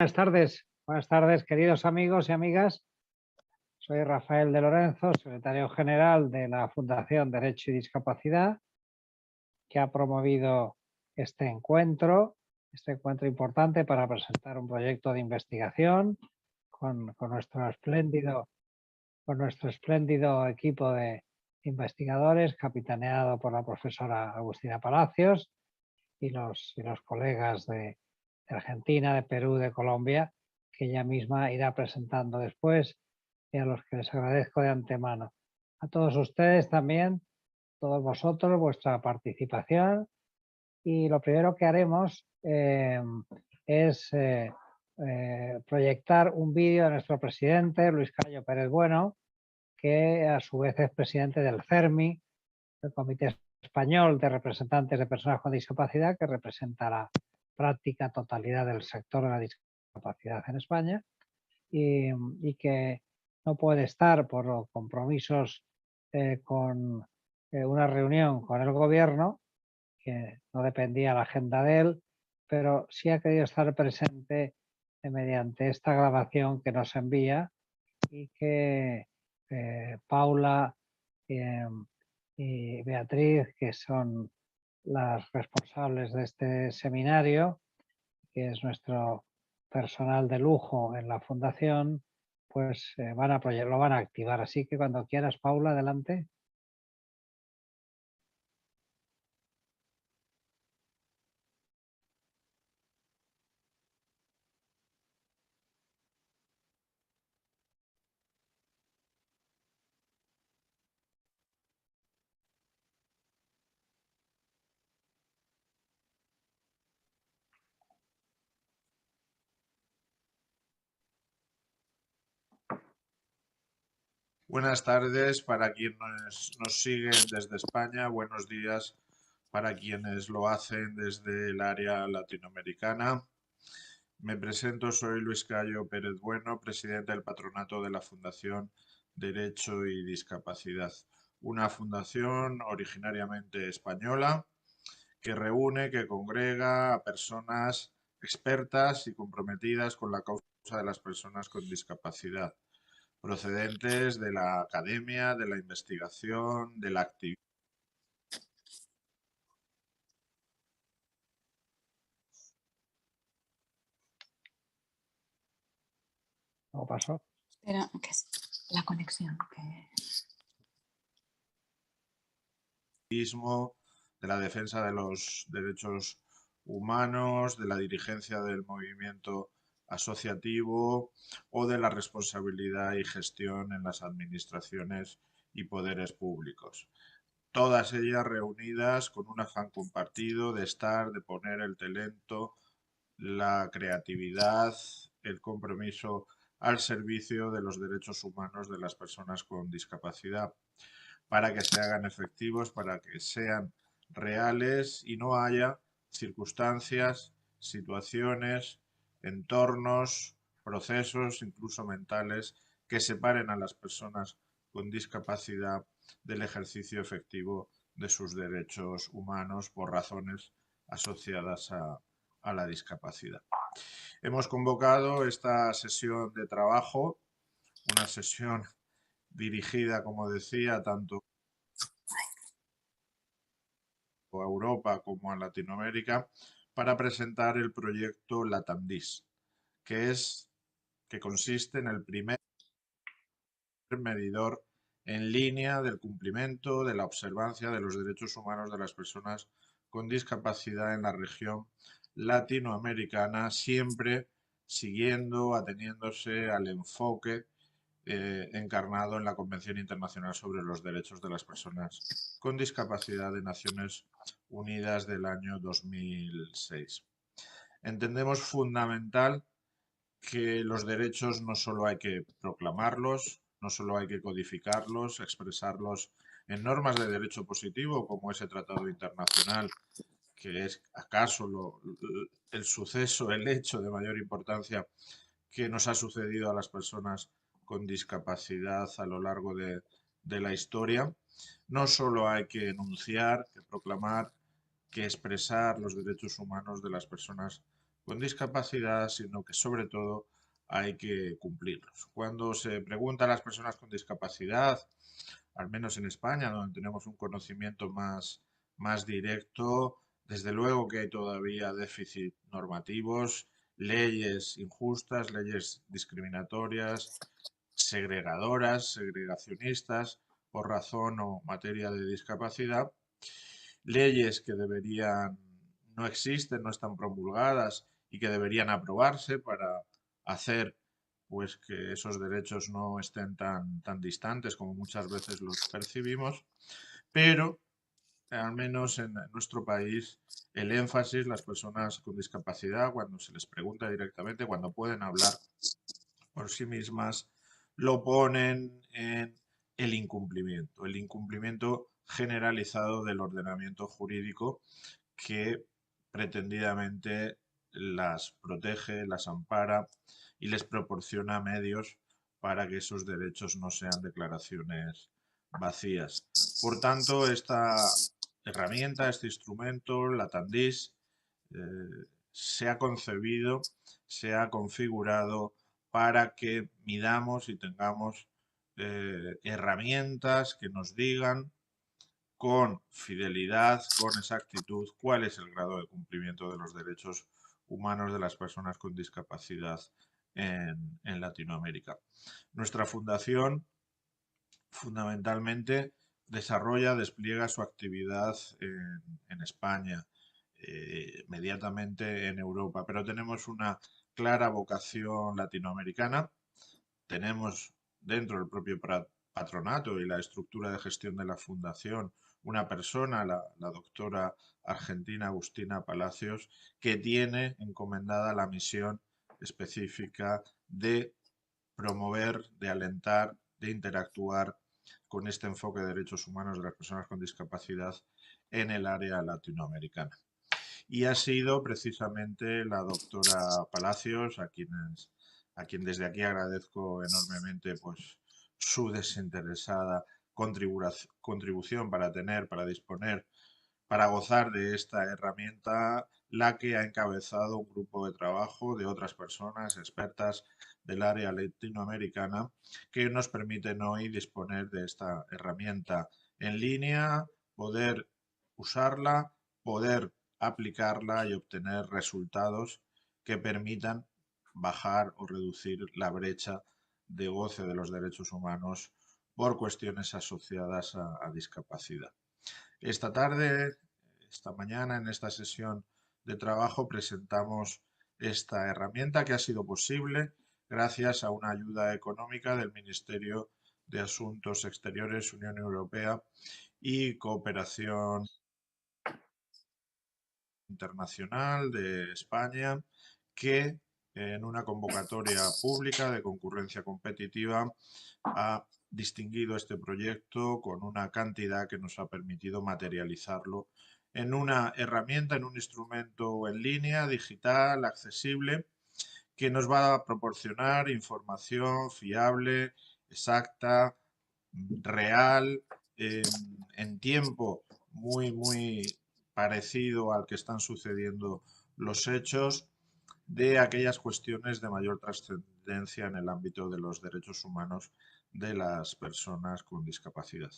Buenas tardes, queridos amigos y amigas. Soy Rafael de Lorenzo, secretario general de la Fundación Derecho y Discapacidad, que ha promovido este encuentro importante para presentar un proyecto de investigación con nuestro espléndido equipo de investigadores, capitaneado por la profesora Agustina Palacios y los colegas de Argentina, de Perú, de Colombia, que ella misma irá presentando después, y a los que les agradezco de antemano. A todos ustedes también, todos vosotros, vuestra participación. Y lo primero que haremos es proyectar un vídeo de nuestro presidente, Luis Cayo Pérez Bueno, que a su vez es presidente del CERMI, el Comité Español de Representantes de Personas con Discapacidad, que representa la práctica totalidad del sector de la discapacidad en España, y que no puede estar por compromisos con una reunión con el gobierno, que no dependía la agenda de él, pero sí ha querido estar presente mediante esta grabación que nos envía, y que Paula y Beatriz, que son las responsables de este seminario, que es nuestro personal de lujo en la fundación, pues lo van a activar. Así que cuando quieras, Paula, adelante. Buenas tardes para quienes nos siguen desde España, buenos días para quienes lo hacen desde el área latinoamericana. Me presento, soy Luis Cayo Pérez Bueno, presidente del patronato de la Fundación Derecho y Discapacidad, una fundación originariamente española que reúne, que congrega a personas expertas y comprometidas con la causa de las personas con discapacidad, procedentes de la academia, de la investigación, de la actividad. ¿Cómo pasó? Espera, que es la conexión. De la defensa de los derechos humanos, de la dirigencia del movimiento asociativo o de la responsabilidad y gestión en las administraciones y poderes públicos. Todas ellas reunidas con un afán compartido de estar, de poner el talento, la creatividad, el compromiso al servicio de los derechos humanos de las personas con discapacidad, para que se hagan efectivos, para que sean reales y no haya circunstancias, situaciones, entornos, procesos, incluso mentales, que separen a las personas con discapacidad del ejercicio efectivo de sus derechos humanos por razones asociadas a la discapacidad. Hemos convocado esta sesión de trabajo, una sesión dirigida, como decía, tanto a Europa como a Latinoamérica, para presentar el proyecto LATAMDIS, que consiste en el primer medidor en línea del cumplimiento de la observancia de los derechos humanos de las personas con discapacidad en la región latinoamericana, siempre siguiendo, ateniéndose al enfoque encarnado en la Convención Internacional sobre los Derechos de las Personas con Discapacidad de Naciones Unidas del año 2006. Entendemos fundamental que los derechos no solo hay que proclamarlos, no solo hay que codificarlos, expresarlos en normas de derecho positivo, como ese tratado internacional, que es acaso el suceso, el hecho de mayor importancia que nos ha sucedido a las personas con discapacidad a lo largo de la historia. No solo hay que enunciar, que proclamar, que expresar los derechos humanos de las personas con discapacidad, sino que sobre todo hay que cumplirlos. Cuando se pregunta a las personas con discapacidad, al menos en España, donde tenemos un conocimiento más directo, desde luego que hay todavía déficit normativos, leyes injustas, leyes discriminatorias, segregadoras, segregacionistas, por razón o materia de discapacidad, leyes que no existen, no están promulgadas y que deberían aprobarse para hacer pues que esos derechos no estén tan distantes como muchas veces los percibimos, pero al menos en nuestro país el énfasis, las personas con discapacidad, cuando se les pregunta directamente, cuando pueden hablar por sí mismas, lo ponen en el incumplimiento generalizado del ordenamiento jurídico que pretendidamente las protege, las ampara y les proporciona medios para que esos derechos no sean declaraciones vacías. Por tanto, esta herramienta, este instrumento, la TANDIS, se ha concebido, se ha configurado para que midamos y tengamos herramientas que nos digan con fidelidad, con exactitud, cuál es el grado de cumplimiento de los derechos humanos de las personas con discapacidad en Latinoamérica. Nuestra fundación fundamentalmente despliega su actividad en España, inmediatamente en Europa, pero tenemos una clara vocación latinoamericana. Tenemos dentro del propio patronato y la estructura de gestión de la fundación una persona, la doctora argentina Agustina Palacios, que tiene encomendada la misión específica de promover, de alentar, de interactuar con este enfoque de derechos humanos de las personas con discapacidad en el área latinoamericana. Y ha sido precisamente la doctora Palacios a quien desde aquí agradezco enormemente pues, su desinteresada contribución para disponer, para gozar de esta herramienta, la que ha encabezado un grupo de trabajo de otras personas expertas del área latinoamericana que nos permiten hoy disponer de esta herramienta en línea, poder usarla, poder aplicarla y obtener resultados que permitan bajar o reducir la brecha de goce de los derechos humanos por cuestiones asociadas a discapacidad. Esta tarde, esta mañana, en esta sesión de trabajo presentamos esta herramienta que ha sido posible gracias a una ayuda económica del Ministerio de Asuntos Exteriores, Unión Europea y Cooperación Internacional de España, que en una convocatoria pública de concurrencia competitiva ha distinguido este proyecto con una cantidad que nos ha permitido materializarlo en una herramienta, en un instrumento en línea, digital, accesible, que nos va a proporcionar información fiable, exacta, real, en tiempo muy parecido al que están sucediendo los hechos, de aquellas cuestiones de mayor trascendencia en el ámbito de los derechos humanos de las personas con discapacidad.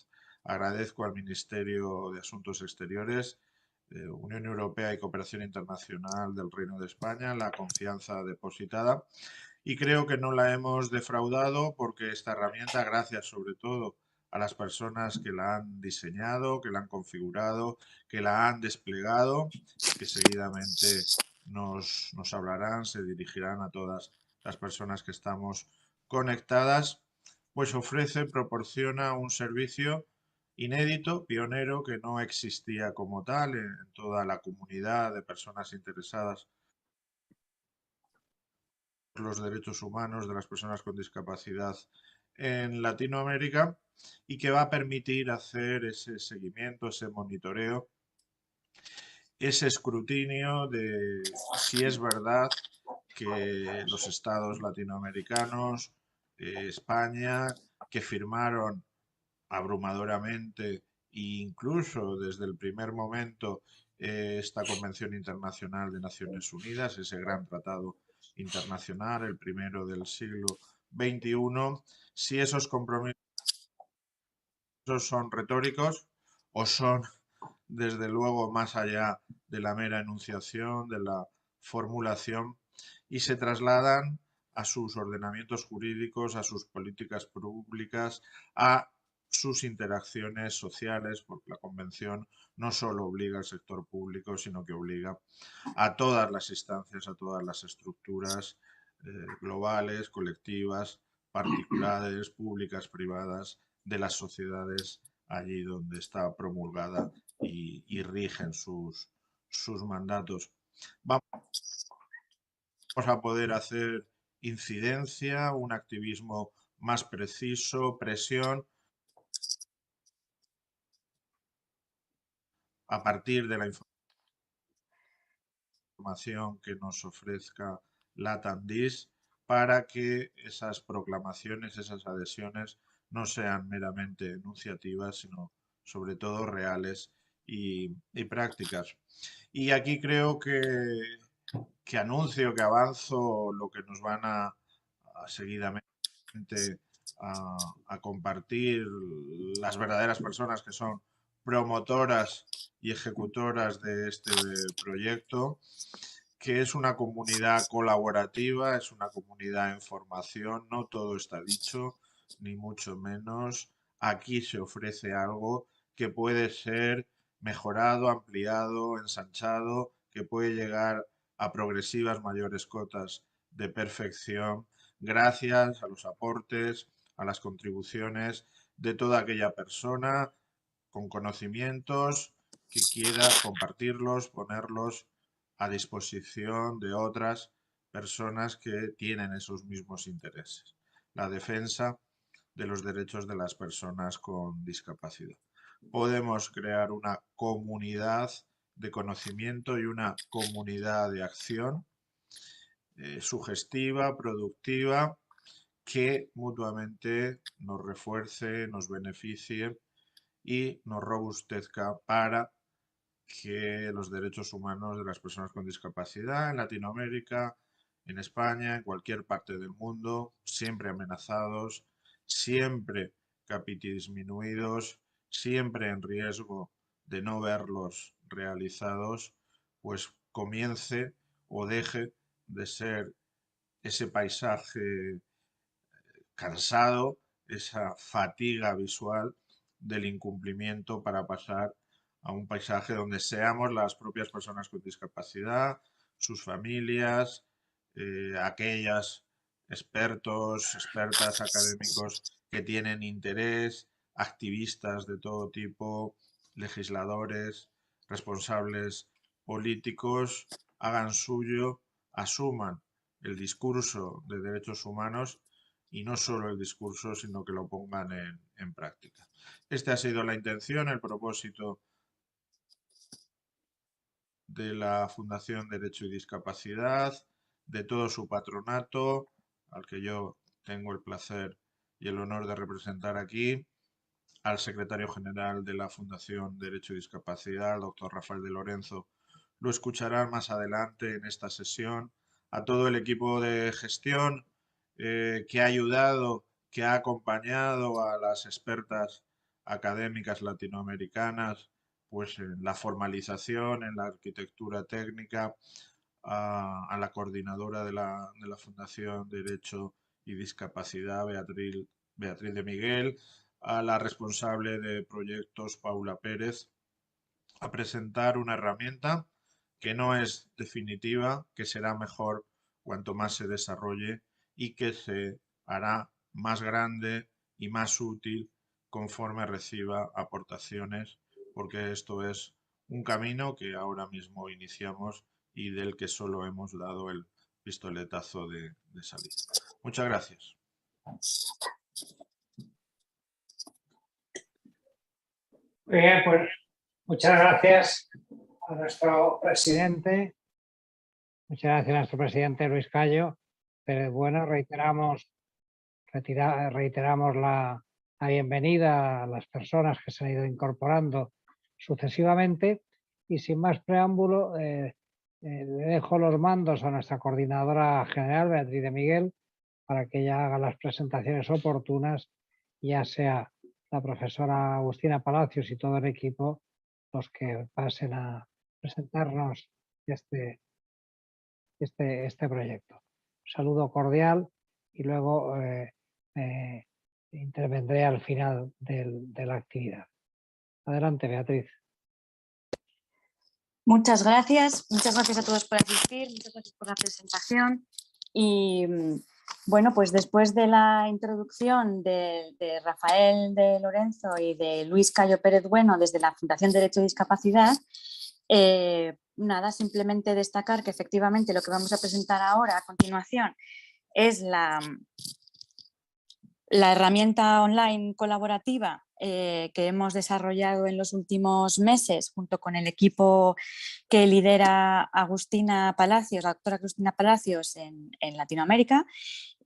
Agradezco al Ministerio de Asuntos Exteriores, Unión Europea y Cooperación Internacional del Reino de España la confianza depositada y creo que no la hemos defraudado porque esta herramienta, gracias sobre todo a las personas que la han diseñado, que la han configurado, que la han desplegado, que seguidamente nos hablarán, se dirigirán a todas las personas que estamos conectadas, pues proporciona un servicio inédito, pionero, que no existía como tal en toda la comunidad de personas interesadas por los derechos humanos de las personas con discapacidad en Latinoamérica y que va a permitir hacer ese seguimiento, ese monitoreo, ese escrutinio de si es verdad que los estados latinoamericanos, España, que firmaron abrumadoramente e incluso desde el primer momento esta Convención Internacional de Naciones Unidas, ese gran tratado internacional, el primero del siglo XXI, si esos compromisos son retóricos o son, desde luego, más allá de la mera enunciación, de la formulación, y se trasladan a sus ordenamientos jurídicos, a sus políticas públicas, a sus interacciones sociales, porque la Convención no solo obliga al sector público, sino que obliga a todas las instancias, a todas las estructuras globales, colectivas, particulares, públicas, privadas, de las sociedades allí donde está promulgada y rigen sus mandatos. Vamos a poder hacer incidencia, un activismo más preciso, presión, a partir de la información que nos ofrezca LATAM-DIS, para que esas proclamaciones, esas adhesiones no sean meramente enunciativas, sino sobre todo reales y prácticas. Y aquí creo que anuncio, que avanzo lo que nos van a seguidamente a compartir las verdaderas personas que son promotoras y ejecutoras de este proyecto, que es una comunidad colaborativa, es una comunidad en formación, no todo está dicho, ni mucho menos. Aquí se ofrece algo que puede ser mejorado, ampliado, ensanchado, que puede llegar a progresivas mayores cotas de perfección gracias a los aportes, a las contribuciones de toda aquella persona con conocimientos que quiera compartirlos, ponerlos a disposición de otras personas que tienen esos mismos intereses. La defensa de los derechos de las personas con discapacidad. Podemos crear una comunidad de conocimiento y una comunidad de acción sugestiva, productiva, que mutuamente nos refuerce, nos beneficie y nos robustezca para que los derechos humanos de las personas con discapacidad en Latinoamérica, en España, en cualquier parte del mundo, siempre amenazados, siempre disminuidos, siempre en riesgo de no verlos realizados, pues comience o deje de ser ese paisaje cansado, esa fatiga visual del incumplimiento, para pasar a un paisaje donde seamos las propias personas con discapacidad, sus familias, aquellas expertos, expertas, académicos que tienen interés, activistas de todo tipo, legisladores, responsables políticos, hagan suyo, asuman el discurso de derechos humanos y no solo el discurso, sino que lo pongan en práctica. Esta ha sido la intención, el propósito de la Fundación Derecho y Discapacidad, de todo su patronato, al que yo tengo el placer y el honor de representar aquí, al secretario general de la Fundación Derecho y Discapacidad, el doctor Rafael de Lorenzo. Lo escucharán más adelante en esta sesión. A todo el equipo de gestión que ha ayudado, que ha acompañado a las expertas académicas latinoamericanas, pues en la formalización, en la arquitectura técnica, a la coordinadora de la Fundación Derecho y Discapacidad, Beatriz de Miguel, a la responsable de proyectos, Paula Pérez, a presentar una herramienta que no es definitiva, que será mejor cuanto más se desarrolle y que se hará más grande y más útil conforme reciba aportaciones, porque esto es un camino que ahora mismo iniciamos y del que solo hemos dado el pistoletazo de salida. Muchas gracias. Muy bien, pues muchas gracias a nuestro presidente. Muchas gracias a nuestro presidente Luis Cayo. Pero bueno, reiteramos la bienvenida a las personas que se han ido incorporando sucesivamente. y sin más preámbulo le dejo los mandos a nuestra coordinadora general, Beatriz de Miguel, para que ella haga las presentaciones oportunas, ya sea la profesora Agustina Palacios y todo el equipo los que pasen a presentarnos este proyecto. Un saludo cordial y luego intervendré al final de la actividad. Adelante, Beatriz. Muchas gracias a todos por asistir, muchas gracias por la presentación. Y bueno, pues después de la introducción de Rafael de Lorenzo y de Luis Cayo Pérez Bueno desde la Fundación Derecho y Discapacidad, nada, simplemente destacar que efectivamente lo que vamos a presentar ahora a continuación es la herramienta online colaborativa que hemos desarrollado en los últimos meses junto con el equipo que lidera Agustina Palacios, la doctora Agustina Palacios en Latinoamérica.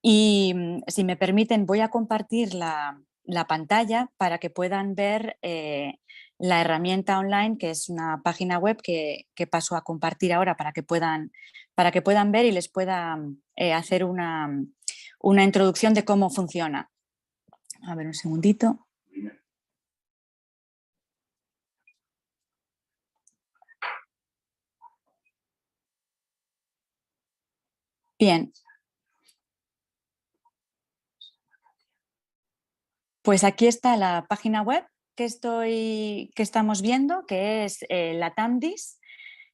Y si me permiten, voy a compartir la pantalla para que puedan ver la herramienta online, que es una página web que paso a compartir ahora para que puedan ver y les pueda hacer una introducción de cómo funciona. A ver, un segundito. Bien. Pues aquí está la página web que estamos viendo, que es la TAMDIS,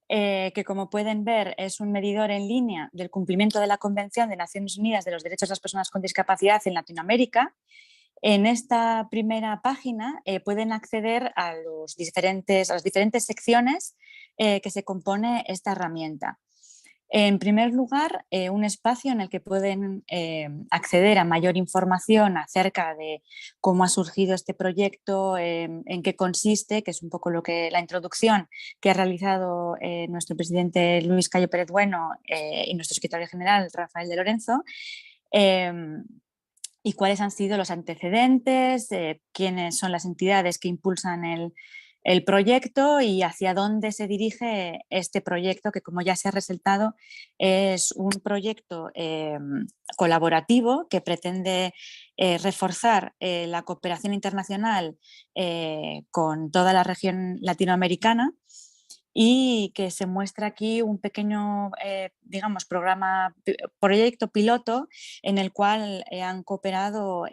que como pueden ver es un medidor en línea del cumplimiento de la Convención de Naciones Unidas de los Derechos de las Personas con Discapacidad en Latinoamérica. En esta primera página pueden acceder a las diferentes secciones que se compone esta herramienta. En primer lugar, un espacio en el que pueden acceder a mayor información acerca de cómo ha surgido este proyecto, en qué consiste, que es un poco la introducción que ha realizado nuestro presidente Luis Cayo Pérez Bueno y nuestro secretario general Rafael de Lorenzo. Y cuáles han sido los antecedentes, quiénes son las entidades que impulsan el proyecto y hacia dónde se dirige este proyecto, que como ya se ha resaltado es un proyecto colaborativo que pretende reforzar la cooperación internacional con toda la región latinoamericana, y que se muestra aquí un pequeño, digamos, proyecto piloto en el cual han cooperado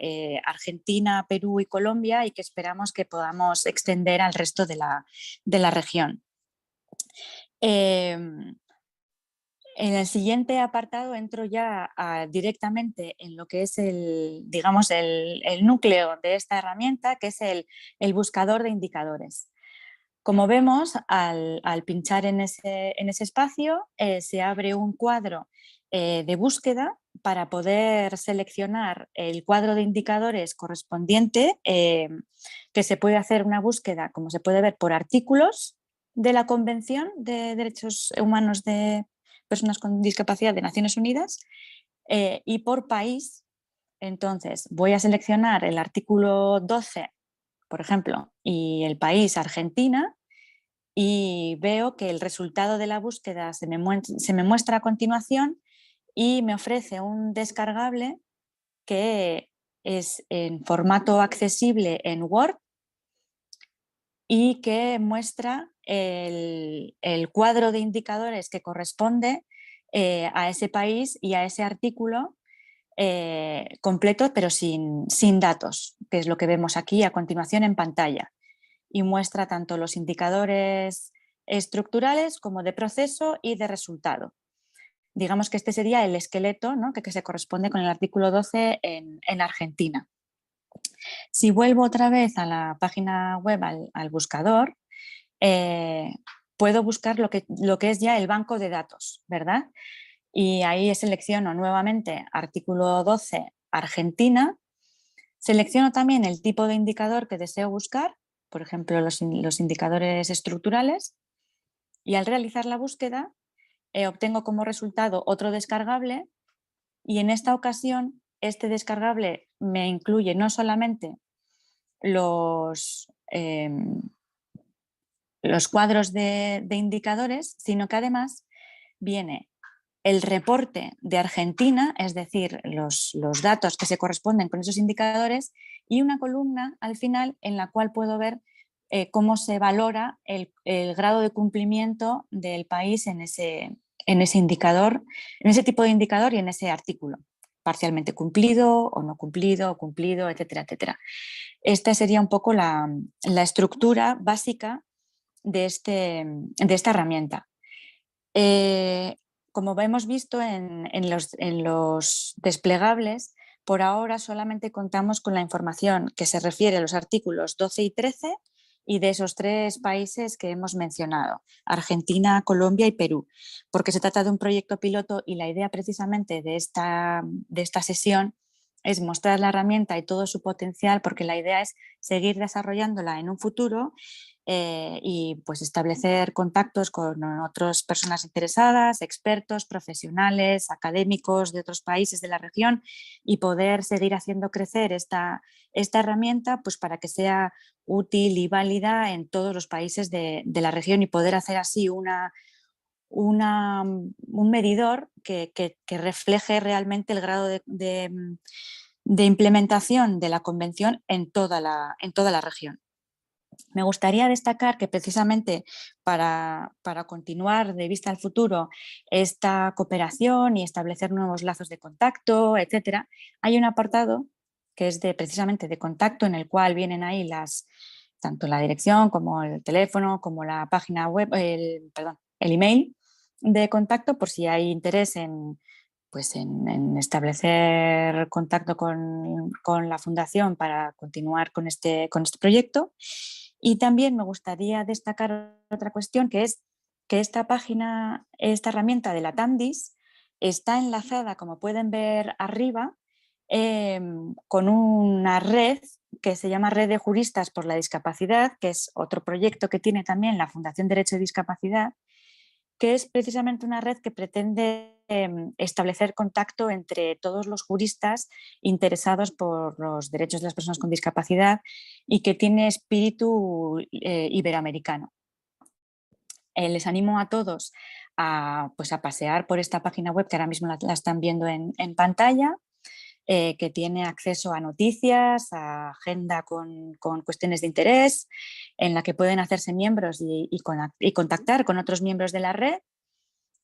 Argentina, Perú y Colombia, y que esperamos que podamos extender al resto de la región. En el siguiente apartado entro ya directamente en lo que es el núcleo de esta herramienta, que es el buscador de indicadores. Como vemos, al pinchar en ese espacio se abre un cuadro de búsqueda para poder seleccionar el cuadro de indicadores correspondiente, que se puede hacer una búsqueda, como se puede ver, por artículos de la Convención de Derechos Humanos de Personas con Discapacidad de Naciones Unidas y por país. Entonces, voy a seleccionar el artículo 12, por ejemplo, y el país Argentina, y veo que el resultado de la búsqueda se me muestra a continuación y me ofrece un descargable que es en formato accesible en Word y que muestra el cuadro de indicadores que corresponde a ese país y a ese artículo completo, pero sin datos, que es lo que vemos aquí a continuación en pantalla. Y muestra tanto los indicadores estructurales como de proceso y de resultado. Digamos que este sería el esqueleto, ¿no?, que se corresponde con el artículo 12 en Argentina. Si vuelvo otra vez a la página web, al buscador, puedo buscar lo que es ya el banco de datos, ¿verdad? Y ahí selecciono nuevamente artículo 12 Argentina, selecciono también el tipo de indicador que deseo buscar, por ejemplo, los indicadores estructurales, y al realizar la búsqueda obtengo como resultado otro descargable, y en esta ocasión este descargable me incluye no solamente los los cuadros de indicadores, sino que además viene el reporte de Argentina, es decir, los datos que se corresponden con esos indicadores, y una columna al final en la cual puedo ver cómo se valora el grado de cumplimiento del país en ese indicador, en ese tipo de indicador y en ese artículo. Parcialmente cumplido o no cumplido, cumplido, etcétera, etcétera. Esta sería un poco la estructura básica de esta herramienta. Como hemos visto en los desplegables, por ahora solamente contamos con la información que se refiere a los artículos 12 y 13 y de esos 3 países que hemos mencionado, Argentina, Colombia y Perú, porque se trata de un proyecto piloto y la idea precisamente de esta sesión es mostrar la herramienta y todo su potencial, porque la idea es seguir desarrollándola en un futuro y pues establecer contactos con otras personas interesadas, expertos, profesionales, académicos de otros países de la región y poder seguir haciendo crecer esta herramienta pues para que sea útil y válida en todos los países de la región y poder hacer así un medidor que refleje realmente el grado de implementación de la convención en toda la región. Me gustaría destacar que precisamente para continuar de vista al futuro esta cooperación y establecer nuevos lazos de contacto, etcétera, hay un apartado que es precisamente de contacto, en el cual vienen ahí tanto la dirección como el teléfono, como la página web, el email de contacto, por si hay interés en establecer contacto con la Fundación para continuar con este proyecto. Y también me gustaría destacar otra cuestión, que es que esta herramienta de la TANDIS está enlazada, como pueden ver arriba, con una red que se llama Red de Juristas por la Discapacidad, que es otro proyecto que tiene también la Fundación Derecho y Discapacidad, que es precisamente una red que pretende establecer contacto entre todos los juristas interesados por los derechos de las personas con discapacidad y que tiene espíritu iberoamericano. Les animo a todos a pasear por esta página web que ahora mismo la están viendo en pantalla, que tiene acceso a noticias, a agenda con cuestiones de interés, en la que pueden hacerse miembros y contactar con otros miembros de la red,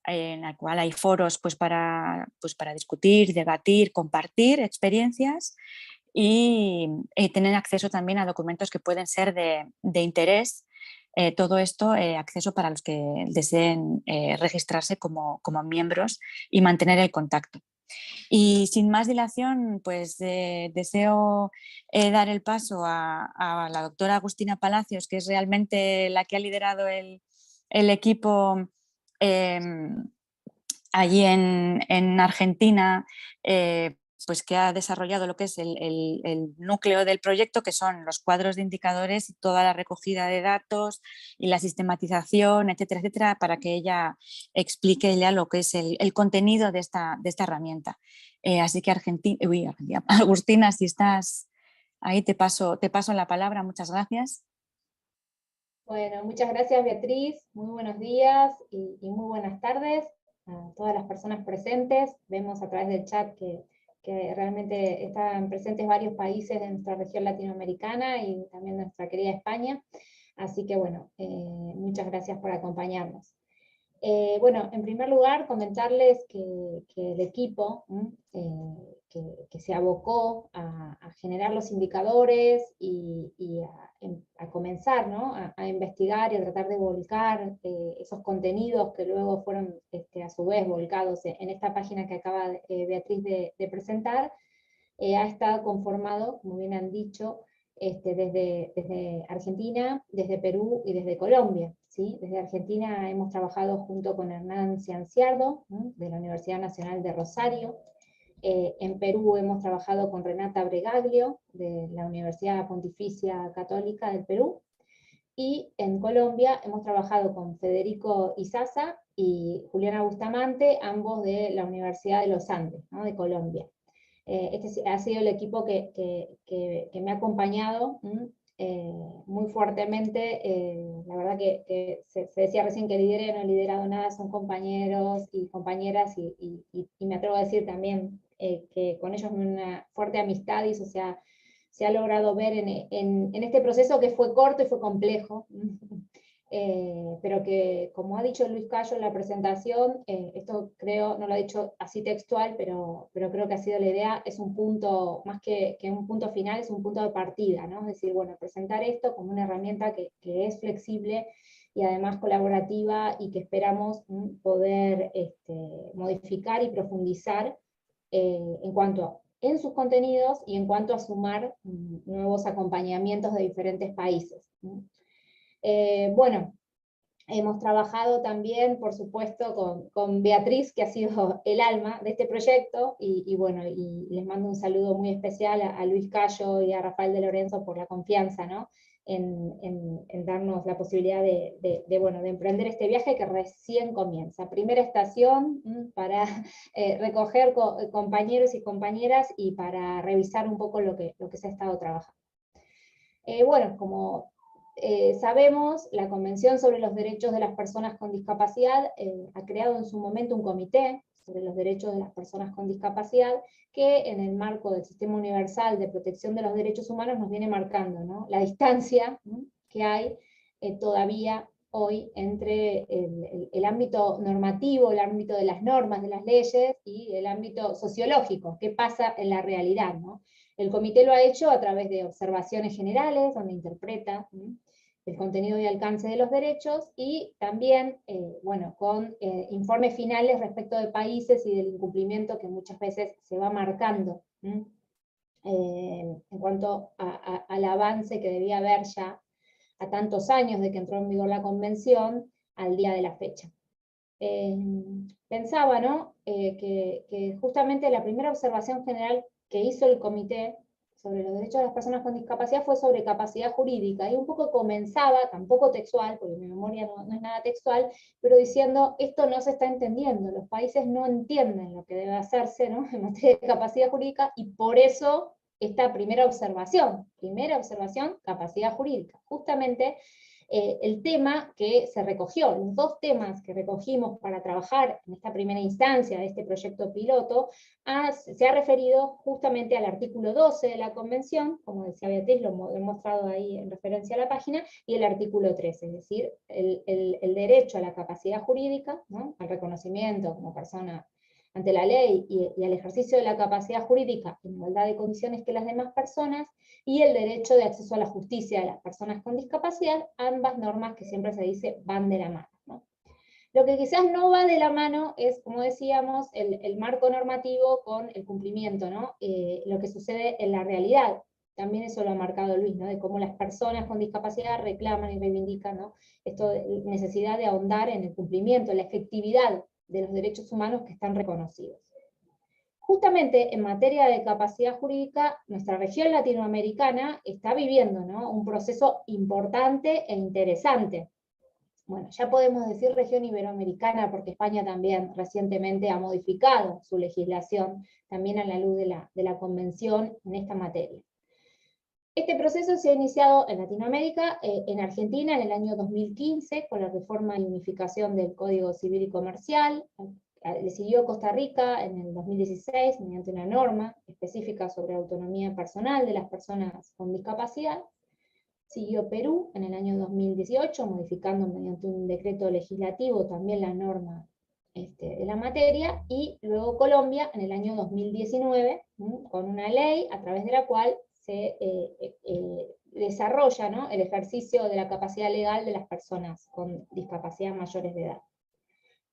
en la cual hay foros para discutir, debatir, compartir experiencias y tener acceso también a documentos que pueden ser de interés. Todo esto, acceso para los que deseen registrarse como miembros y mantener el contacto. Y sin más dilación, pues deseo dar el paso a la doctora Agustina Palacios, que es realmente la que ha liderado el equipo allí en Argentina, pues que ha desarrollado lo que es el núcleo del proyecto, que son los cuadros de indicadores y toda la recogida de datos y la sistematización, etcétera, etcétera, para que ella explique ya lo que es el contenido de esta herramienta. Así que Agustina, si estás ahí, te paso la palabra. Muchas gracias. Bueno, muchas gracias, Beatriz. Muy buenos días y muy buenas tardes a todas las personas presentes. Vemos a través del chat que realmente están presentes varios países de nuestra región latinoamericana y también nuestra querida España. Así que bueno, muchas gracias por acompañarnos. Bueno, en primer lugar, comentarles que el equipo que se abocó a generar los indicadores y a comenzar, ¿no? a investigar y a tratar de volcar esos contenidos que luego fueron a su vez volcados en esta página que acaba Beatriz de presentar, ha estado conformado, como bien han dicho, desde Argentina, desde Perú y desde Colombia. ¿sí? Desde Argentina hemos trabajado junto con Hernán Cianciardo, de la Universidad Nacional de Rosario. En Perú hemos trabajado con Renata Bregaglio, de la Universidad Pontificia Católica del Perú. Y en Colombia hemos trabajado con Federico Izaza y Juliana Bustamante, ambos de la Universidad de los Andes, ¿no? de Colombia. Este ha sido el equipo que me ha acompañado muy fuertemente. La verdad que se decía recién que lideré, no he liderado nada, son compañeros y compañeras, y me atrevo a decir también que con ellos una fuerte amistad, y eso se ha logrado ver en este proceso que fue corto y fue complejo, pero que, como ha dicho Luis Cayo en la presentación, esto creo, no lo ha dicho así textual, pero creo que ha sido la idea, es un punto, más que un punto final, es un punto de partida, ¿no? Es decir, bueno, presentar esto como una herramienta que es flexible y además colaborativa, y que esperamos poder modificar y profundizar en sus contenidos, y en cuanto a sumar nuevos acompañamientos de diferentes países. Bueno, hemos trabajado también, por supuesto, con Beatriz, que ha sido el alma de este proyecto, y bueno, y les mando un saludo muy especial a Luis Cayo y a Rafael de Lorenzo por la confianza, ¿no?, en darnos la posibilidad de emprender este viaje que recién comienza. Primera estación para recoger compañeros y compañeras, y para revisar un poco lo que se ha estado trabajando. Bueno, como sabemos, la Convención sobre los Derechos de las Personas con Discapacidad ha creado en su momento un comité sobre los derechos de las personas con discapacidad, que en el marco del Sistema Universal de Protección de los Derechos Humanos nos viene marcando, ¿no?, la distancia que hay todavía hoy entre el ámbito normativo, el ámbito de las normas, de las leyes, y el ámbito sociológico, qué pasa en la realidad, ¿no? El comité lo ha hecho a través de observaciones generales, donde interpreta el contenido y alcance de los derechos, y también, bueno, con informes finales respecto de países y del incumplimiento que muchas veces se va marcando en cuanto al avance que debía haber ya a tantos años de que entró en vigor la Convención al día de la fecha. Pensaba, ¿no?, que justamente la primera observación general que hizo el comité sobre los derechos de las personas con discapacidad fue sobre capacidad jurídica, y un poco comenzaba, tampoco textual, porque mi memoria no es nada textual, pero diciendo, esto no se está entendiendo, los países no entienden lo que debe hacerse, ¿no?, en materia de capacidad jurídica, y por eso esta primera observación, capacidad jurídica, justamente el tema que se recogió, los dos temas que recogimos para trabajar en esta primera instancia de este proyecto piloto, se ha referido justamente al artículo 12 de la Convención, como decía Beatriz, lo he mostrado ahí en referencia a la página, y el artículo 13, es decir, el derecho a la capacidad jurídica, ¿no?, al reconocimiento como persona ante la ley y al ejercicio de la capacidad jurídica en igualdad de condiciones que las demás personas, y el derecho de acceso a la justicia de las personas con discapacidad, ambas normas que siempre se dice van de la mano, ¿no? Lo que quizás no va de la mano es, como decíamos, el marco normativo con el cumplimiento, ¿no? Lo que sucede en la realidad. También eso lo ha marcado Luis, ¿no?, de cómo las personas con discapacidad reclaman y reivindican, ¿no?, esto de necesidad de ahondar en el cumplimiento, en la efectividad de los derechos humanos que están reconocidos. Justamente en materia de capacidad jurídica, nuestra región latinoamericana está viviendo, ¿no?, un proceso importante e interesante. Bueno, ya podemos decir región iberoamericana, porque España también recientemente ha modificado su legislación, también a la luz de la Convención en esta materia. Este proceso se ha iniciado en Latinoamérica, en Argentina en el año 2015, con la reforma y unificación del Código Civil y Comercial. Le siguió Costa Rica en el 2016, mediante una norma específica sobre autonomía personal de las personas con discapacidad. Siguió Perú en el año 2018, modificando mediante un decreto legislativo también la norma de la materia, y luego Colombia en el año 2019, con una ley a través de la cual se desarrolla, ¿no?, el ejercicio de la capacidad legal de las personas con discapacidad mayores de edad.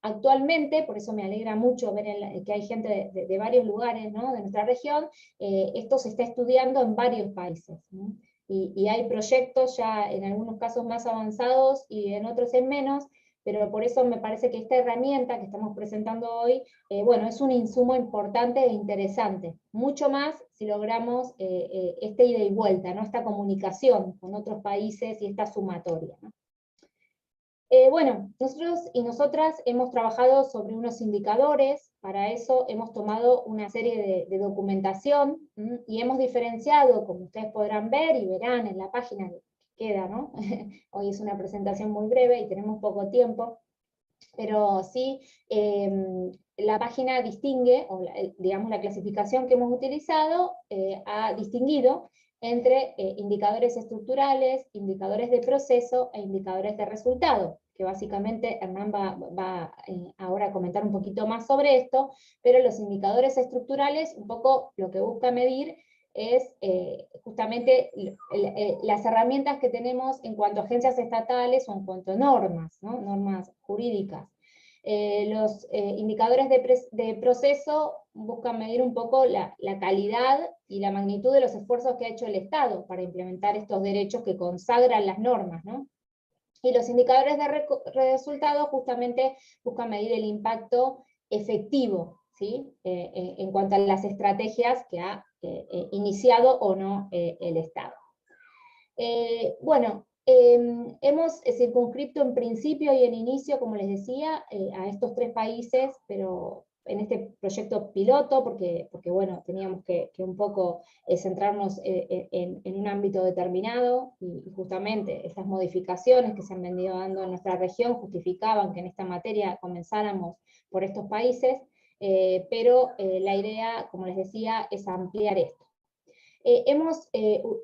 Actualmente, por eso me alegra mucho ver que hay gente de varios lugares, ¿no?, de nuestra región, esto se está estudiando en varios países, ¿no? Y hay proyectos ya en algunos casos más avanzados y en otros en menos, pero por eso me parece que esta herramienta que estamos presentando hoy, bueno, es un insumo importante e interesante, mucho más si logramos esta ida y vuelta, ¿no?, esta comunicación con otros países y esta sumatoria, ¿no? Bueno, nosotros y nosotras hemos trabajado sobre unos indicadores. Para eso hemos tomado una serie de documentación y hemos diferenciado, como ustedes podrán ver y verán en la página que queda, ¿no? Hoy es una presentación muy breve y tenemos poco tiempo, pero sí la página distingue, o digamos la clasificación que hemos utilizado ha distinguido entre indicadores estructurales, indicadores de proceso e indicadores de resultado, que básicamente Hernán va ahora a comentar un poquito más sobre esto, pero los indicadores estructurales un poco lo que busca medir es justamente las herramientas que tenemos en cuanto a agencias estatales o en cuanto a normas, ¿no? Normas jurídicas. Los indicadores de proceso buscan medir un poco la calidad y la magnitud de los esfuerzos que ha hecho el Estado para implementar estos derechos que consagran las normas, ¿no? Y los indicadores de resultado justamente buscan medir el impacto efectivo, ¿sí? En cuanto a las estrategias que ha iniciado o no el Estado. Bueno, hemos circunscrito en principio y en inicio, como les decía, a estos 3 países, pero en este proyecto piloto, porque bueno, teníamos que un poco centrarnos en un ámbito determinado, y justamente estas modificaciones que se han venido dando en nuestra región justificaban que en esta materia comenzáramos por estos países, pero la idea, como les decía, es ampliar esto.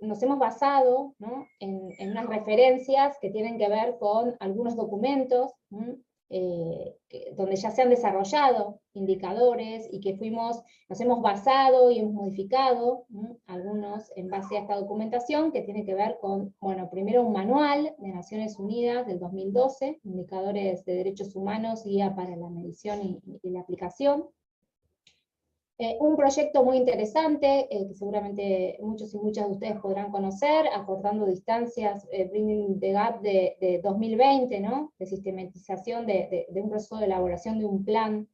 Nos hemos basado, ¿no?, en unas referencias que tienen que ver con algunos documentos donde ya se han desarrollado indicadores y que nos hemos basado y hemos modificado algunos en base a esta documentación que tiene que ver con, bueno, primero un manual de Naciones Unidas del 2012, indicadores de derechos humanos, guía para la medición y la aplicación. Un proyecto muy interesante, que seguramente muchos y muchas de ustedes podrán conocer, Acortando Distancias, Bridging the Gap de 2020, ¿no? De sistematización de un proceso de elaboración de un plan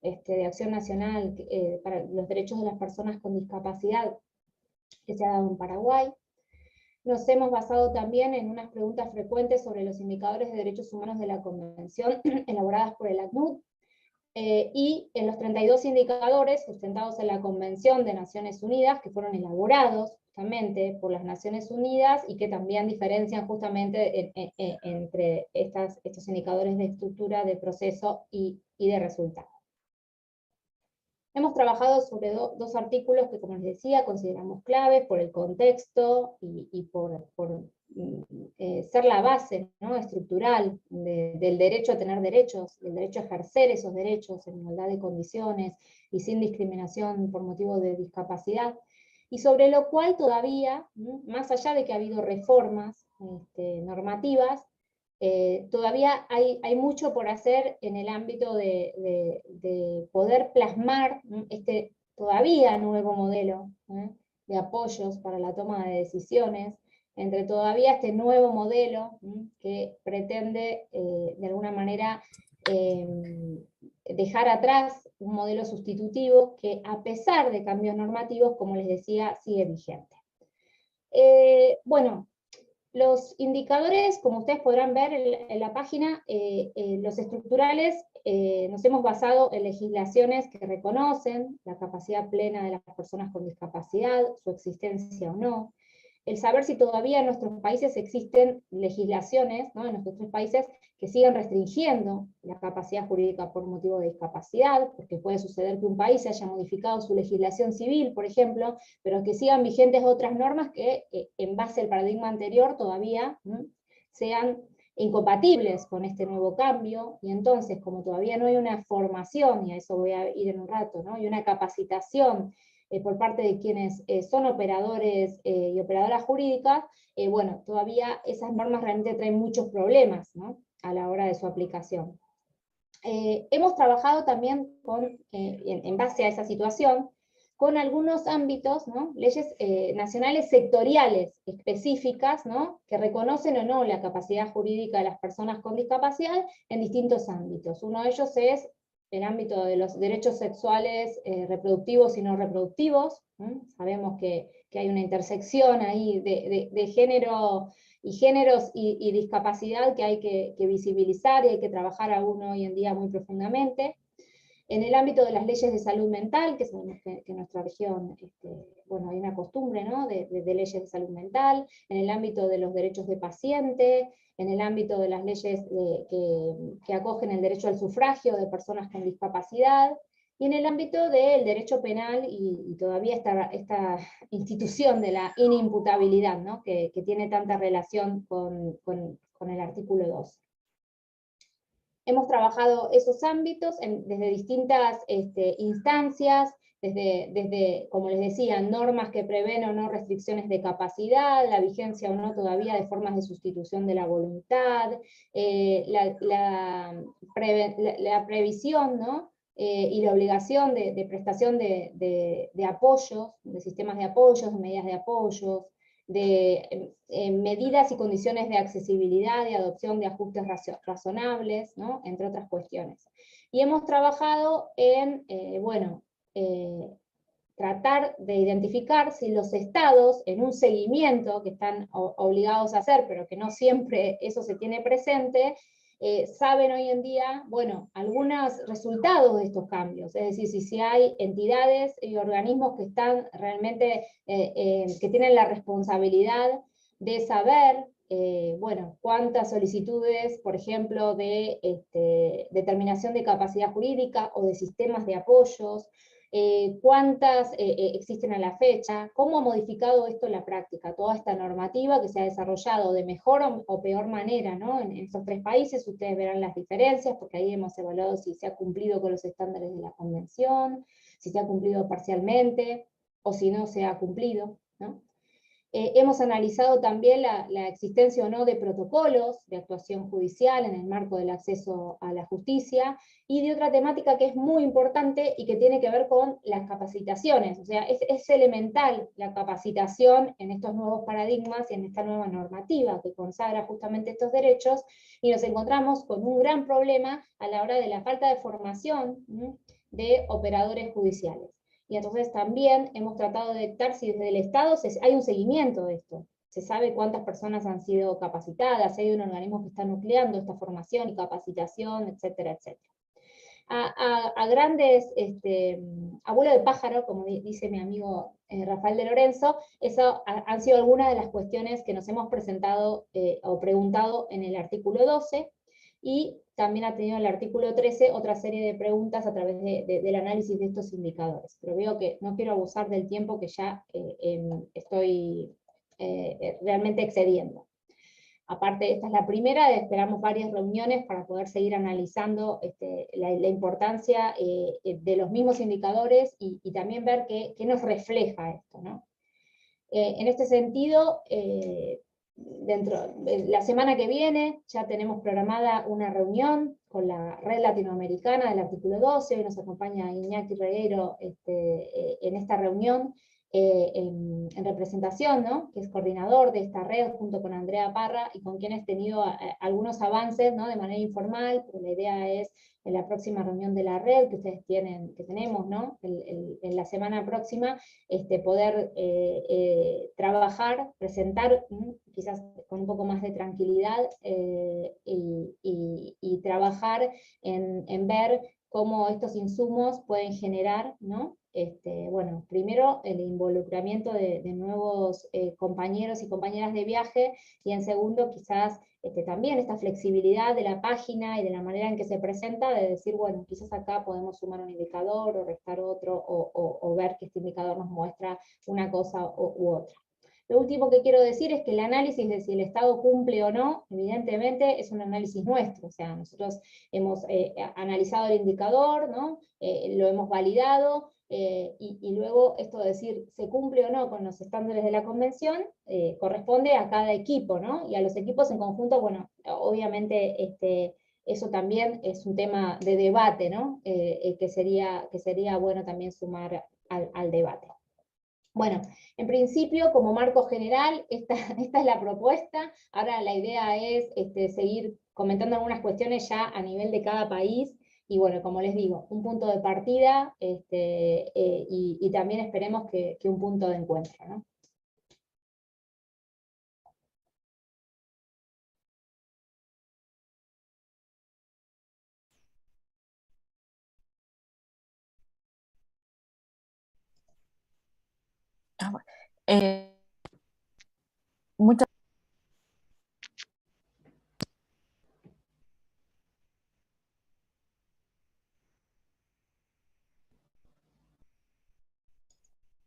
de acción nacional para los derechos de las personas con discapacidad, que se ha dado en Paraguay. Nos hemos basado también en unas preguntas frecuentes sobre los indicadores de derechos humanos de la Convención, elaboradas por el ACNUD, y en los 32 indicadores sustentados en la Convención de Naciones Unidas, que fueron elaborados justamente por las Naciones Unidas, y que también diferencian justamente entre estos indicadores de estructura, de proceso y de resultado. Hemos trabajado sobre 2 artículos que, como les decía, consideramos claves por el contexto y por ser la base, ¿no?, estructural del derecho a tener derechos, del derecho a ejercer esos derechos en igualdad de condiciones y sin discriminación por motivo de discapacidad, y sobre lo cual todavía, más allá de que ha habido reformas normativas, todavía hay mucho por hacer en el ámbito de poder plasmar este todavía nuevo modelo de apoyos para la toma de decisiones, entre todavía este nuevo modelo que pretende de alguna manera dejar atrás un modelo sustitutivo que, a pesar de cambios normativos, como les decía, sigue vigente. Bueno, los indicadores, como ustedes podrán ver en la página, los estructurales, nos hemos basado en legislaciones que reconocen la capacidad plena de las personas con discapacidad, su existencia o no. El saber si todavía en nuestros países existen legislaciones, ¿no?, en nuestros 3 países, que siguen restringiendo la capacidad jurídica por motivo de discapacidad, porque puede suceder que un país haya modificado su legislación civil, por ejemplo, pero que sigan vigentes otras normas que, en base al paradigma anterior, todavía sean incompatibles con este nuevo cambio, y entonces, como todavía no hay una formación, y a eso voy a ir en un rato, ¿no?, y una capacitación por parte de quienes son operadores y operadoras jurídicas, bueno, todavía esas normas realmente traen muchos problemas, ¿no?, a la hora de su aplicación. Hemos trabajado también en base a esa situación, con algunos ámbitos, ¿no?, leyes nacionales sectoriales específicas, ¿no?, que reconocen o no la capacidad jurídica de las personas con discapacidad en distintos ámbitos. Uno de ellos es el ámbito de los derechos sexuales, reproductivos y no reproductivos. Sabemos que hay una intersección ahí de género géneros y discapacidad que hay que visibilizar y hay que trabajar aún hoy en día muy profundamente. En el ámbito de las leyes de salud mental, que sabemos que en nuestra región bueno, hay una costumbre, ¿no?, de leyes de salud mental, en el ámbito de los derechos de paciente, en el ámbito de las leyes que acogen el derecho al sufragio de personas con discapacidad, y en el ámbito del derecho penal y todavía esta institución de la inimputabilidad, ¿no?, que tiene tanta relación con el artículo 2. Hemos trabajado esos ámbitos desde distintas instancias, desde, como les decía, normas que prevén o no restricciones de capacidad, la vigencia o no todavía de formas de sustitución de la voluntad, la previsión, ¿no?, y la obligación de prestación de apoyos, de sistemas de apoyos, de medidas de apoyos, de medidas y condiciones de accesibilidad y adopción de ajustes razonables, ¿no?, entre otras cuestiones. Y hemos trabajado en, tratar de identificar si los estados, en un seguimiento que están obligados a hacer, pero que no siempre eso se tiene presente, saben hoy en día, bueno, algunos resultados de estos cambios, es decir, si hay entidades y organismos que están realmente, que tienen la responsabilidad de saber, bueno, cuántas solicitudes, por ejemplo, de determinación de capacidad jurídica o de sistemas de apoyos, cuántas existen a la fecha, cómo ha modificado esto la práctica, toda esta normativa que se ha desarrollado de mejor o peor manera, ¿no?, en estos 3 países. Ustedes verán las diferencias, porque ahí hemos evaluado si se ha cumplido con los estándares de la Convención, si se ha cumplido parcialmente, o si no se ha cumplido, ¿no? Hemos analizado también la existencia o no de protocolos de actuación judicial en el marco del acceso a la justicia, y de otra temática que es muy importante y que tiene que ver con las capacitaciones. O sea, es elemental la capacitación en estos nuevos paradigmas y en esta nueva normativa que consagra justamente estos derechos, y nos encontramos con un gran problema a la hora de la falta de formación de operadores judiciales. Y entonces también hemos tratado de detectar si desde el Estado hay un seguimiento de esto. Se sabe cuántas personas han sido capacitadas, si hay un organismo que está nucleando esta formación y capacitación, etcétera, etcétera. A grandes, abuelo de pájaro, como dice mi amigo Rafael de Lorenzo, eso han sido algunas de las cuestiones que nos hemos presentado o preguntado en el artículo 12, y también ha tenido el artículo 13 otra serie de preguntas a través del análisis de estos indicadores. Pero veo que no quiero abusar del tiempo que ya estoy realmente excediendo. Aparte, esta es la primera, esperamos varias reuniones para poder seguir analizando la importancia de los mismos indicadores y también ver qué nos refleja esto, ¿no? En este sentido, la semana que viene ya tenemos programada una reunión con la Red Latinoamericana del artículo 12, hoy nos acompaña Iñaki Regueiro en esta reunión, en representación, ¿no?, que es coordinador de esta red junto con Andrea Parra, y con quien he tenido algunos avances, ¿no?, de manera informal, pero la idea es en la próxima reunión de la red que ustedes tenemos, ¿no?, en la semana próxima, poder trabajar, presentar, quizás con un poco más de tranquilidad, y trabajar en ver cómo estos insumos pueden generar, ¿no?, bueno, primero el involucramiento de nuevos compañeros y compañeras de viaje, y en segundo quizás también esta flexibilidad de la página y de la manera en que se presenta, de decir, bueno, quizás acá podemos sumar un indicador o restar otro, o ver que este indicador nos muestra una cosa u otra. Lo último que quiero decir es que el análisis de si el Estado cumple o no, evidentemente es un análisis nuestro, o sea, nosotros hemos analizado el indicador, ¿no?, lo hemos validado, y luego esto de decir se cumple o no con los estándares de la Convención, corresponde a cada equipo, ¿no?, y a los equipos en conjunto, bueno, obviamente eso también es un tema de debate, ¿no?, que sería bueno también sumar al debate. Bueno, en principio, como marco general, esta es la propuesta. Ahora la idea es seguir comentando algunas cuestiones ya a nivel de cada país, y bueno, como les digo, un punto de partida, y también esperemos que un punto de encuentro, ¿no? Muchas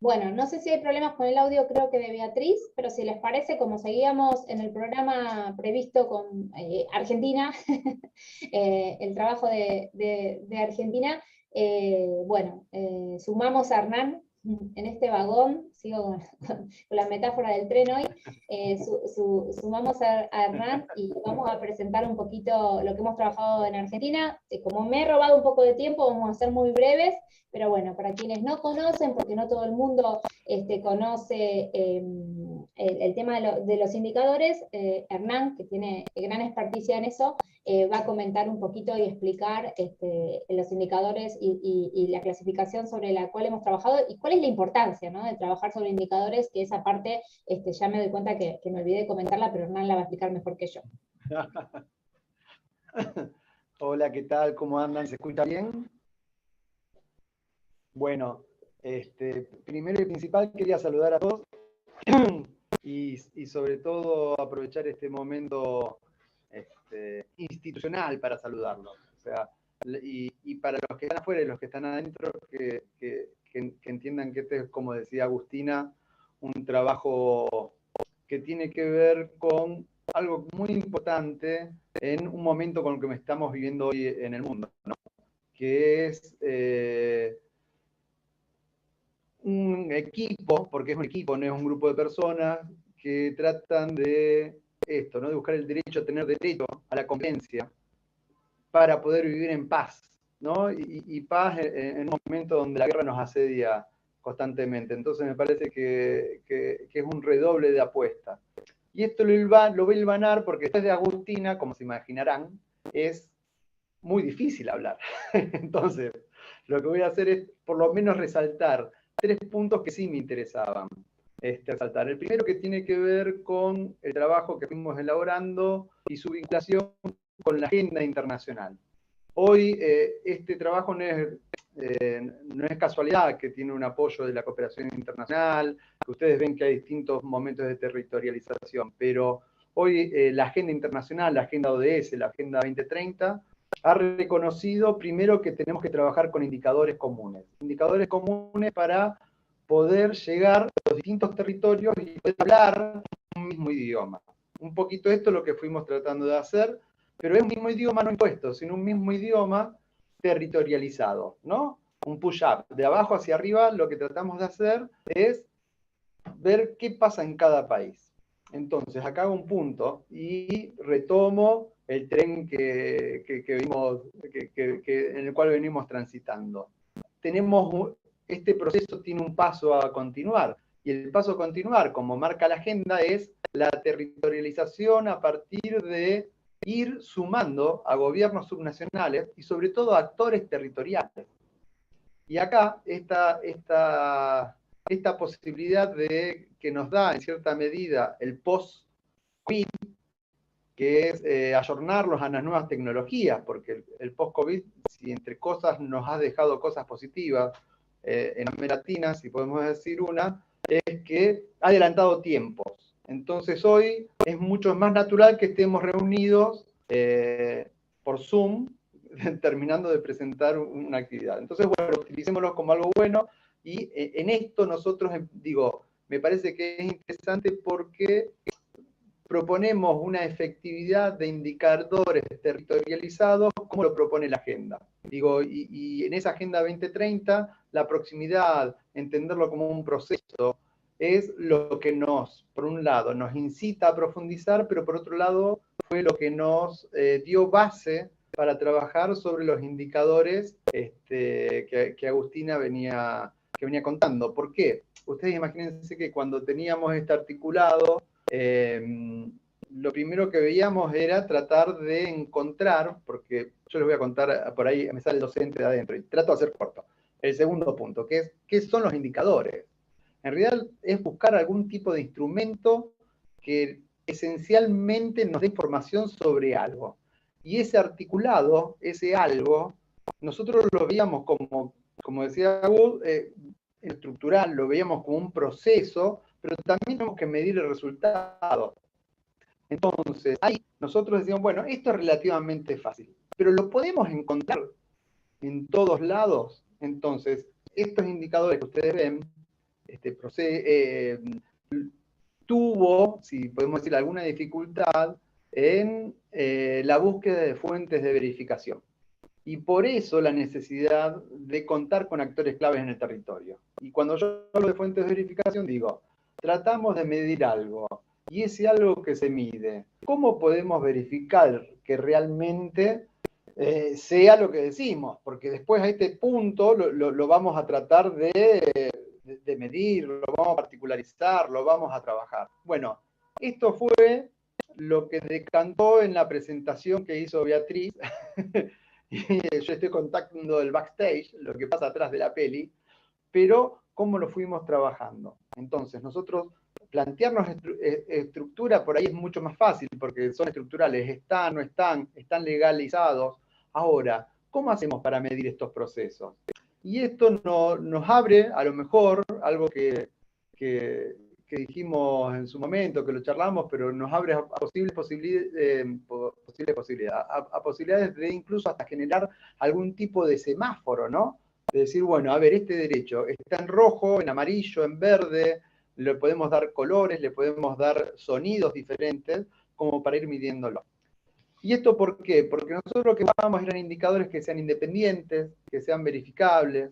Bueno, no sé si hay problemas con el audio, creo que de Beatriz, pero si les parece, como seguíamos en el programa previsto con Argentina, el trabajo de Argentina, bueno, sumamos a Hernán en este vagón, sigo con la metáfora del tren hoy, sumamos a Hernán y vamos a presentar un poquito lo que hemos trabajado en Argentina. Como me he robado un poco de tiempo, vamos a ser muy breves, pero bueno, para quienes no conocen, porque no todo el mundo conoce el tema de los indicadores, Hernán, que tiene gran experticia en eso, va a comentar un poquito y explicar los indicadores y la clasificación sobre la cual hemos trabajado y cuál es la importancia, ¿no?, de trabajar sobre indicadores, que esa parte ya me doy cuenta que me olvidé de comentarla, pero Hernán la va a explicar mejor que yo. Hola, ¿qué tal? ¿Cómo andan? ¿Se escucha bien? Bueno, primero y principal quería saludar a todos y sobre todo aprovechar este momento institucional para saludarlos. O sea, y para los que están afuera y los que están adentro, que entiendan que este es, como decía Agustina, un trabajo que tiene que ver con algo muy importante en un momento con el que estamos viviendo hoy en el mundo, ¿no?, que es un equipo, porque es un equipo, no es un grupo de personas que tratan de esto, ¿no?, de buscar el derecho a tener derecho a la convivencia para poder vivir en paz, ¿no? Y paz en un momento donde la guerra nos asedia constantemente. Entonces me parece que es un redoble de apuesta. Y esto lo voy a hilvanar porque después de Agustina, como se imaginarán, es muy difícil hablar. Entonces, lo que voy a hacer es por lo menos resaltar 3 puntos que sí me interesaban resaltar. El primero, que tiene que ver con el trabajo que fuimos elaborando y su vinculación con la agenda internacional. Hoy este trabajo no es casualidad que tiene un apoyo de la cooperación internacional, que ustedes ven que hay distintos momentos de territorialización, pero hoy la agenda internacional, la agenda ODS, la agenda 2030, ha reconocido primero que tenemos que trabajar con indicadores comunes para poder llegar a los distintos territorios y poder hablar un mismo idioma. Un poquito esto es lo que fuimos tratando de hacer, pero es un mismo idioma no impuesto, sino un mismo idioma territorializado, ¿no? Un push-up. De abajo hacia arriba lo que tratamos de hacer es ver qué pasa en cada país. Entonces, acá hago un punto y retomo el tren en el cual venimos transitando. Este proceso tiene un paso a continuar, y el paso a continuar, como marca la agenda, es la territorialización a partir de ir sumando a gobiernos subnacionales y sobre todo a actores territoriales. Y acá esta posibilidad que nos da en cierta medida el post-COVID, que es ayornarlos a las nuevas tecnologías, porque el post-COVID, si entre cosas nos ha dejado cosas positivas en América Latina, si podemos decir una, es que ha adelantado tiempos. Entonces hoy es mucho más natural que estemos reunidos por Zoom, terminando de presentar una actividad. Entonces, bueno, utilicémoslo como algo bueno, y en esto nosotros, me parece que es interesante porque proponemos una efectividad de indicadores territorializados como lo propone la agenda. Y en esa agenda 2030, la proximidad, entenderlo como un proceso, es lo que por un lado, nos incita a profundizar, pero por otro lado, fue lo que nos dio base para trabajar sobre los indicadores que Agustina venía contando. ¿Por qué? Ustedes imagínense que cuando teníamos este articulado, lo primero que veíamos era tratar de encontrar, porque yo les voy a contar, por ahí me sale el docente de adentro, y trato de hacer corto. El segundo punto, que es, ¿qué son los indicadores? En realidad es buscar algún tipo de instrumento que esencialmente nos dé información sobre algo. Y ese articulado, ese algo, nosotros lo veíamos como decía Agus, estructural, lo veíamos como un proceso, pero también tenemos que medir el resultado. Entonces, ahí nosotros decíamos, bueno, esto es relativamente fácil, pero lo podemos encontrar en todos lados. Entonces, estos indicadores que ustedes ven, este proceso, tuvo, si podemos decir, alguna dificultad en la búsqueda de fuentes de verificación. Y por eso la necesidad de contar con actores claves en el territorio. Y cuando yo hablo de fuentes de verificación, digo, tratamos de medir algo. Y ese algo que se mide, ¿cómo podemos verificar que realmente sea lo que decimos? Porque después a este punto lo vamos a tratar de medir, lo vamos a particularizar, lo vamos a trabajar. Bueno, esto fue lo que decantó en la presentación que hizo Beatriz. Yo estoy contando el backstage, lo que pasa atrás de la peli, pero cómo lo fuimos trabajando. Entonces, nosotros plantearnos estructura por ahí es mucho más fácil, porque son estructurales, están, no están, están legalizados. Ahora, ¿cómo hacemos para medir estos procesos? Y esto nos abre, a lo mejor, algo que dijimos en su momento, que lo charlamos, pero nos abre a posibles posibilidades, a posibilidades de incluso hasta generar algún tipo de semáforo, ¿no? De decir, bueno, a ver, este derecho está en rojo, en amarillo, en verde, le podemos dar colores, le podemos dar sonidos diferentes, como para ir midiéndolo. ¿Y esto por qué? Porque nosotros lo que vamos eran indicadores que sean independientes, que sean verificables,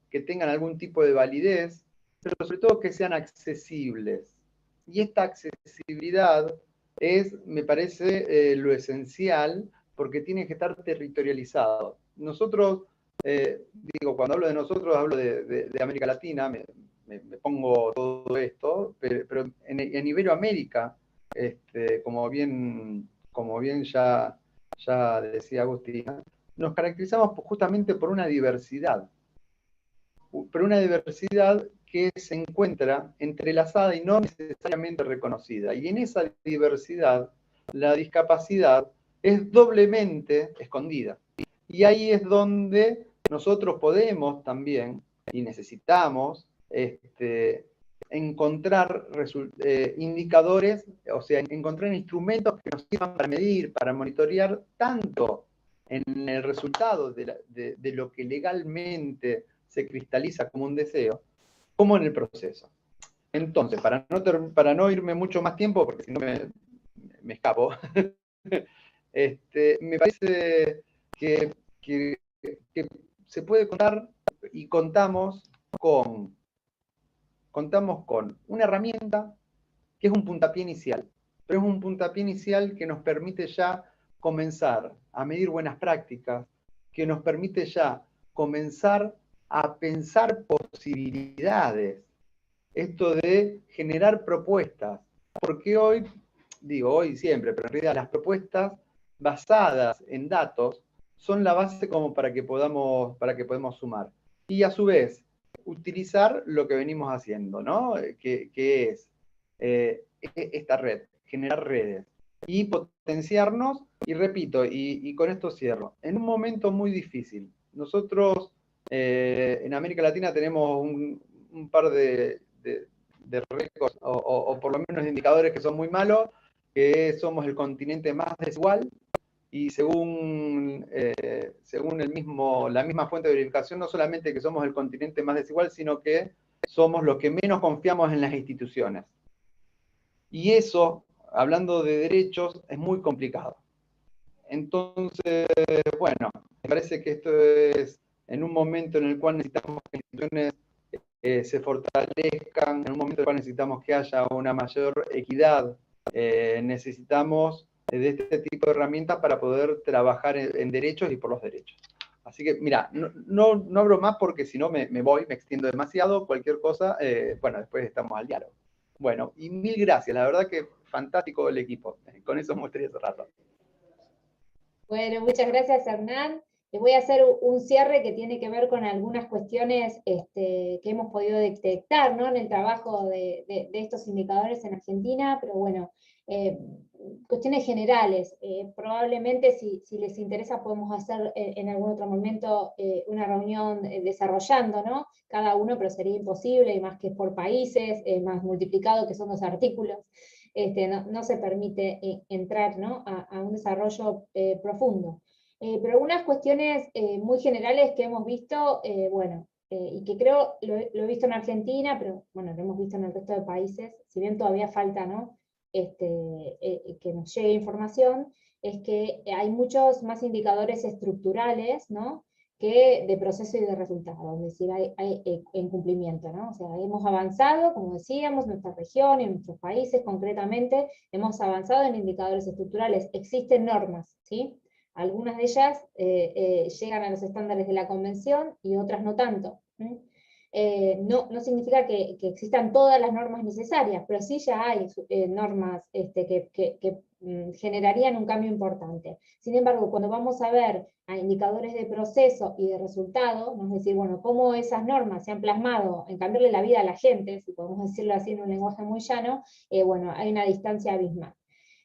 que tengan algún tipo de validez, pero sobre todo que sean accesibles. Y esta accesibilidad es, me parece, lo esencial, porque tiene que estar territorializado. Nosotros, digo, cuando hablo de nosotros, hablo de América Latina, me pongo todo esto, pero en Iberoamérica, como bien ya decía Agustina, nos caracterizamos justamente por una diversidad, pero una diversidad que se encuentra entrelazada y no necesariamente reconocida. Y en esa diversidad, la discapacidad es doblemente escondida. Y ahí es donde nosotros podemos también, y necesitamos, encontrar indicadores, o sea, encontrar instrumentos que nos sirvan para medir, para monitorear tanto en el resultado de lo que legalmente se cristaliza como un deseo, como en el proceso. Entonces, para no irme mucho más tiempo, porque si no me escapo, me parece que se puede contar y contamos con una herramienta que es un puntapié inicial, pero es un puntapié inicial que nos permite ya comenzar a medir buenas prácticas, que nos permite ya comenzar a pensar posibilidades, esto de generar propuestas, porque hoy, digo hoy siempre, pero en realidad las propuestas basadas en datos son la base como para que podamos sumar. Y a su vez, utilizar lo que venimos haciendo, ¿no? Que es esta red, generar redes y potenciarnos, y repito, y con esto cierro, en un momento muy difícil. Nosotros en América Latina tenemos un par de récords, o por lo menos indicadores que son muy malos, que somos el continente más desigual, y según la misma fuente de verificación, no solamente que somos el continente más desigual, sino que somos los que menos confiamos en las instituciones. Y eso, hablando de derechos, es muy complicado. Entonces, bueno, me parece que esto es en un momento en el cual necesitamos que las instituciones se fortalezcan, en un momento en el cual necesitamos que haya una mayor equidad, necesitamos de este tipo de herramientas para poder trabajar en derechos y por los derechos. Así que, mira, no abro más porque si no me voy, me extiendo demasiado. Cualquier cosa, bueno, después estamos al diálogo. Bueno, y mil gracias, la verdad que fantástico el equipo. Con eso mostré hace rato. Bueno, muchas gracias, Hernán. voy a hacer un cierre que tiene que ver con algunas cuestiones que hemos podido detectar, ¿no?, en el trabajo de estos indicadores en Argentina, pero bueno, cuestiones generales. Probablemente si les interesa podemos hacer en algún otro momento una reunión desarrollando, ¿no?, cada uno, pero sería imposible, y más que por países, más multiplicado que son los artículos, no se permite entrar, ¿no?, a un desarrollo profundo. Pero algunas cuestiones muy generales que hemos visto, y que creo lo he visto en Argentina, pero bueno, lo hemos visto en el resto de países, si bien todavía falta, ¿no?, que nos llegue información, es que hay muchos más indicadores estructurales, ¿no?, que de proceso y de resultado, es decir, hay incumplimiento, ¿no? O sea, hemos avanzado, como decíamos, en nuestra región, en nuestros países concretamente, hemos avanzado en indicadores estructurales, existen normas, ¿sí? Algunas de ellas llegan a los estándares de la Convención y otras no tanto. No significa que existan todas las normas necesarias, pero sí ya hay normas que generarían un cambio importante. Sin embargo, cuando vamos a ver a indicadores de proceso y de resultado, ¿no?, es decir, bueno, cómo esas normas se han plasmado en cambiarle la vida a la gente, si podemos decirlo así en un lenguaje muy llano, bueno, hay una distancia abismal.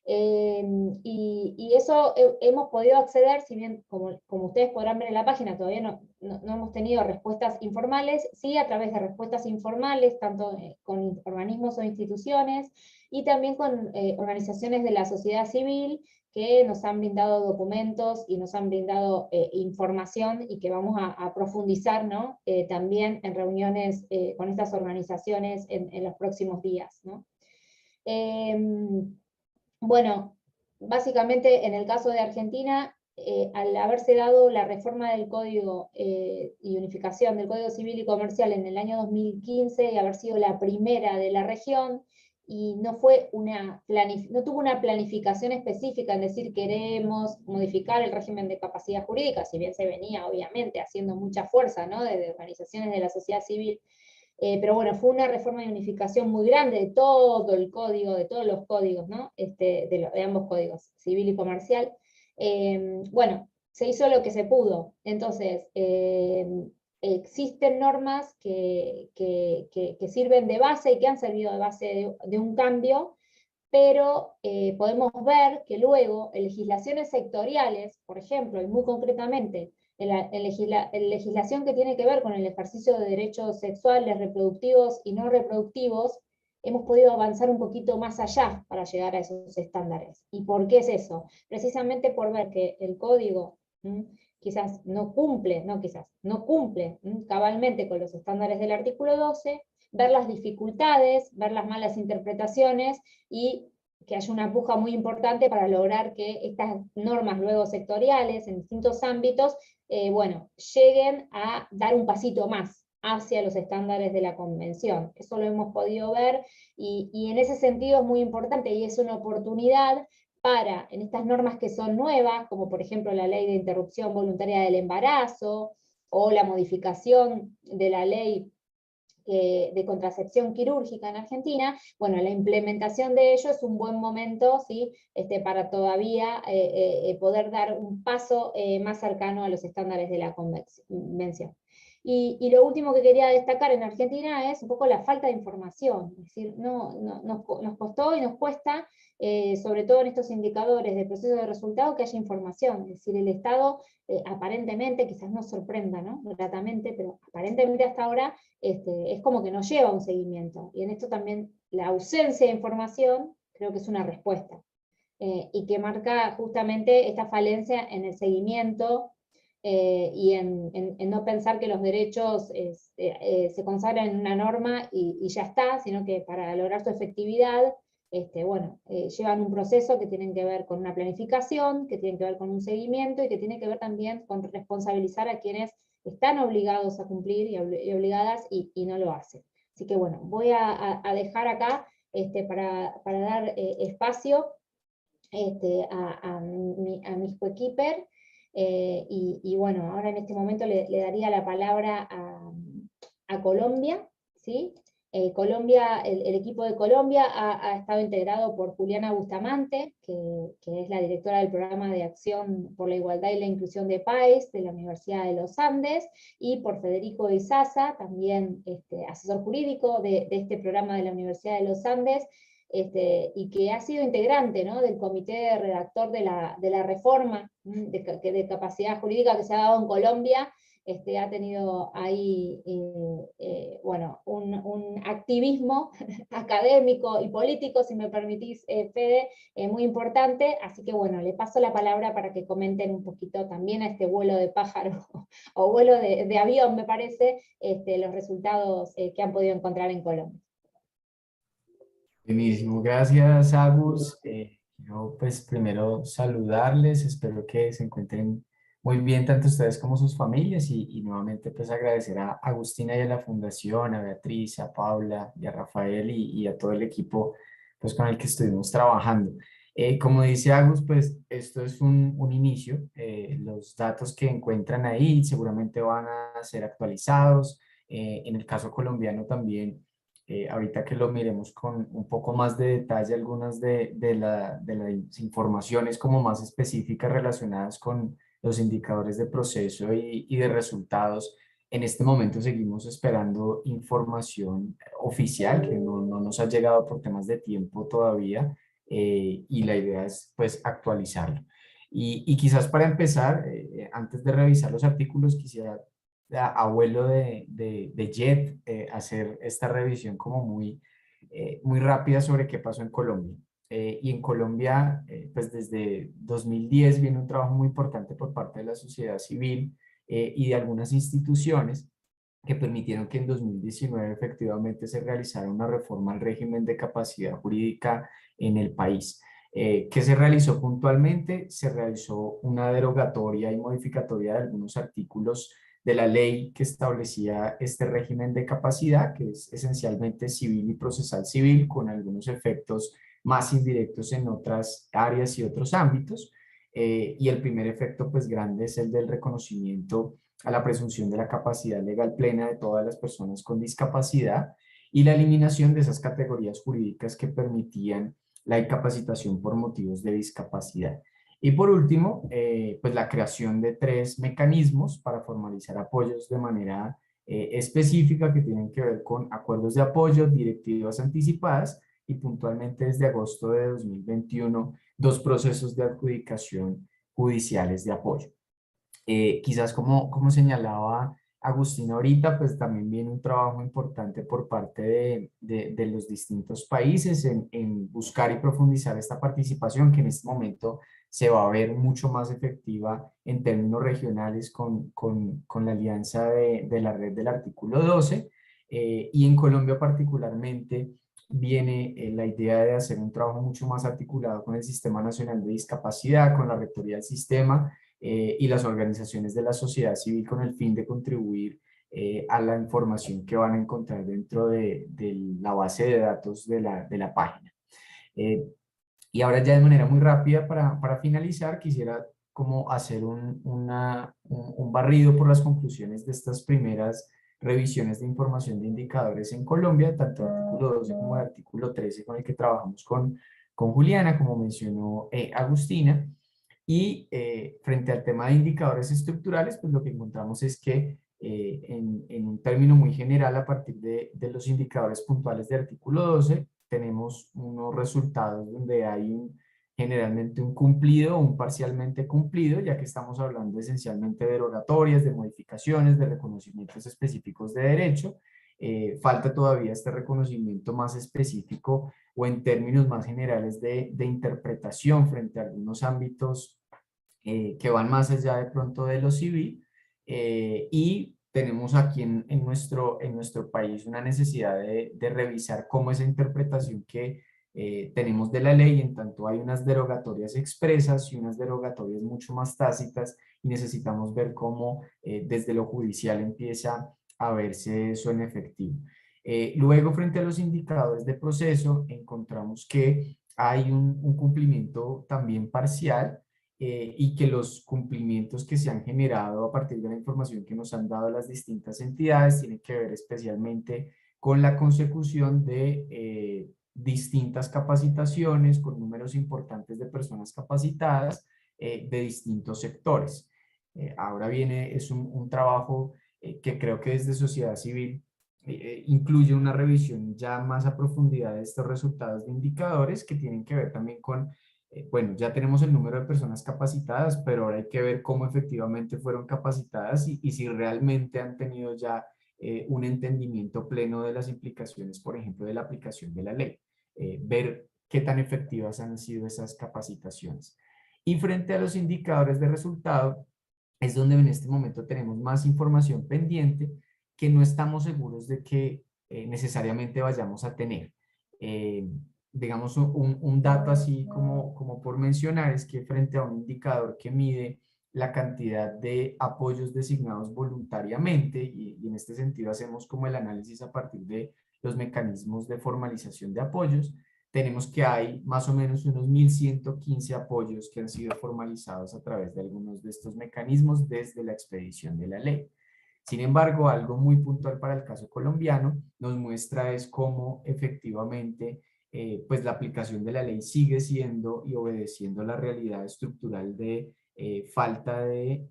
Y eso hemos podido acceder, si bien como ustedes podrán ver en la página, todavía no hemos tenido respuestas informales, sí a través de respuestas informales, tanto con organismos o instituciones, y también con organizaciones de la sociedad civil, que nos han brindado documentos y nos han brindado información, y que vamos a profundizar, ¿no?, también en reuniones con estas organizaciones en los próximos días, ¿no? Bueno, básicamente en el caso de Argentina, al haberse dado la reforma del Código y unificación del Código Civil y Comercial en el año 2015, y haber sido la primera de la región, y no tuvo una planificación específica en decir queremos modificar el régimen de capacidad jurídica, si bien se venía obviamente haciendo mucha fuerza, ¿no?, de organizaciones de la sociedad civil. Pero bueno, fue una reforma de unificación muy grande de todo el código, de todos los códigos, ¿no?, de ambos códigos, civil y comercial. Bueno, se hizo lo que se pudo. Entonces, existen normas que sirven de base y que han servido de base de un cambio, pero podemos ver que luego en legislaciones sectoriales, por ejemplo, y muy concretamente, en legislación que tiene que ver con el ejercicio de derechos sexuales, reproductivos y no reproductivos, hemos podido avanzar un poquito más allá para llegar a esos estándares. ¿Y por qué es eso? Precisamente por ver que el código quizás no cumple cabalmente con los estándares del artículo 12, ver las dificultades, ver las malas interpretaciones, y que haya una puja muy importante para lograr que estas normas luego sectoriales en distintos ámbitos lleguen a dar un pasito más hacia los estándares de la Convención. Eso lo hemos podido ver, y en ese sentido es muy importante, y es una oportunidad para, en estas normas que son nuevas, como por ejemplo la ley de interrupción voluntaria del embarazo, o la modificación de la ley de contracepción quirúrgica en Argentina, bueno, la implementación de ello es un buen momento, ¿sí?, para todavía poder dar un paso más cercano a los estándares de la Convención. Y lo último que quería destacar en Argentina es un poco la falta de información, es decir, nos costó y nos cuesta, sobre todo en estos indicadores de proceso de resultado, que haya información, es decir, el Estado aparentemente, quizás nos sorprenda, ¿no?, gratamente, pero aparentemente hasta ahora es como que no lleva un seguimiento, y en esto también la ausencia de información creo que es una respuesta, y que marca justamente esta falencia en el seguimiento, y en no pensar que los derechos se consagran en una norma y ya está, sino que para lograr su efectividad, llevan un proceso que tienen que ver con una planificación, que tiene que ver con un seguimiento, y que tiene que ver también con responsabilizar a quienes están obligados a cumplir y obligadas y no lo hacen. Así que bueno, voy a dejar acá para dar espacio a mis coequiper, y bueno, ahora en este momento le daría la palabra a Colombia, ¿sí? Colombia, el equipo de Colombia ha estado integrado por Juliana Bustamante, que es la directora del Programa de Acción por la Igualdad y la Inclusión de PAES de la Universidad de los Andes, y por Federico Izaza, también asesor jurídico de este programa de la Universidad de los Andes, y que ha sido integrante, ¿no?, del comité redactor de la reforma de capacidad jurídica que se ha dado en Colombia. Ha tenido ahí bueno, un activismo académico y político, si me permitís, Fede, muy importante. Así que bueno, le paso la palabra para que comenten un poquito también a este vuelo de pájaro o vuelo de avión, me parece, los resultados que han podido encontrar en Colombia. Buenísimo, gracias Agus. Yo pues primero saludarles, espero que se encuentren muy bien tanto ustedes como sus familias y nuevamente pues agradecer a Agustina y a la Fundación, a Beatriz, a Paula y a Rafael y a todo el equipo pues con el que estuvimos trabajando. Como dice Agus, pues esto es un inicio. Los datos que encuentran ahí seguramente van a ser actualizados. En el caso colombiano también, ahorita que lo miremos con un poco más de detalle, algunas de las informaciones como más específicas relacionadas con los indicadores de proceso y de resultados. En este momento seguimos esperando información oficial que no nos ha llegado por temas de tiempo todavía, y la idea es pues actualizarlo. Y quizás para empezar, antes de revisar los artículos, quisiera a vuelo de jet, hacer esta revisión como muy rápida sobre qué pasó en Colombia. Y en Colombia, pues desde 2010 viene un trabajo muy importante por parte de la sociedad civil y de algunas instituciones que permitieron que en 2019 efectivamente se realizara una reforma al régimen de capacidad jurídica en el país. ¿Qué se realizó puntualmente? Se realizó una derogatoria y modificatoria de algunos artículos de la ley que establecía este régimen de capacidad, que es esencialmente civil y procesal civil, con algunos efectos más indirectos en otras áreas y otros ámbitos. Y el primer efecto pues grande es el del reconocimiento a la presunción de la capacidad legal plena de todas las personas con discapacidad y la eliminación de esas categorías jurídicas que permitían la incapacitación por motivos de discapacidad. Y por último, pues la creación de 3 mecanismos para formalizar apoyos de manera específica que tienen que ver con acuerdos de apoyo, directivas anticipadas y puntualmente desde agosto de 2021, 2 procesos de adjudicación judiciales de apoyo. Quizás como señalaba Agustina ahorita, pues también viene un trabajo importante por parte de los distintos países en buscar y profundizar esta participación que en este momento se va a ver mucho más efectiva en términos regionales con la alianza de la red del artículo 12, y en Colombia particularmente viene la idea de hacer un trabajo mucho más articulado con el Sistema Nacional de Discapacidad, con la Rectoría del Sistema, y las organizaciones de la sociedad civil con el fin de contribuir a la información que van a encontrar dentro de la base de datos de la página. Y ahora ya de manera muy rápida para finalizar, quisiera como hacer un barrido por las conclusiones de estas primeras revisiones de información de indicadores en Colombia, tanto el artículo 12 como el artículo 13 con el que trabajamos con Juliana, como mencionó Agustina. Y frente al tema de indicadores estructurales, pues lo que encontramos es que en un término muy general, a partir de los indicadores puntuales del artículo 12, tenemos unos resultados donde hay generalmente un cumplido o un parcialmente cumplido, ya que estamos hablando esencialmente de derogatorias, de modificaciones, de reconocimientos específicos de derecho. Falta todavía este reconocimiento más específico o en términos más generales de interpretación frente a algunos ámbitos que van más allá de pronto de lo civil, y tenemos aquí en nuestro país una necesidad de revisar cómo esa interpretación que tenemos de la ley, en tanto hay unas derogatorias expresas y unas derogatorias mucho más tácitas, y necesitamos ver cómo desde lo judicial empieza a verse eso en efectivo. Luego, frente a los indicadores de proceso, encontramos que hay un cumplimiento también parcial, y que los cumplimientos que se han generado a partir de la información que nos han dado las distintas entidades tienen que ver especialmente con la consecución de distintas capacitaciones, con números importantes de personas capacitadas de distintos sectores. Ahora viene, es un trabajo que creo que desde sociedad civil incluye una revisión ya más a profundidad de estos resultados de indicadores que tienen que ver también con, bueno, ya tenemos el número de personas capacitadas, pero ahora hay que ver cómo efectivamente fueron capacitadas y si realmente han tenido ya un entendimiento pleno de las implicaciones, por ejemplo, de la aplicación de la ley. Ver qué tan efectivas han sido esas capacitaciones. Y frente a los indicadores de resultado, es donde en este momento tenemos más información pendiente que no estamos seguros de que necesariamente vayamos a tener. Digamos, un dato así como por mencionar es que frente a un indicador que mide la cantidad de apoyos designados voluntariamente, y en este sentido hacemos como el análisis a partir de los mecanismos de formalización de apoyos, tenemos que hay más o menos unos 1.115 apoyos que han sido formalizados a través de algunos de estos mecanismos desde la expedición de la ley. Sin embargo, algo muy puntual para el caso colombiano nos muestra es cómo efectivamente pues la aplicación de la ley sigue siendo y obedeciendo la realidad estructural de falta de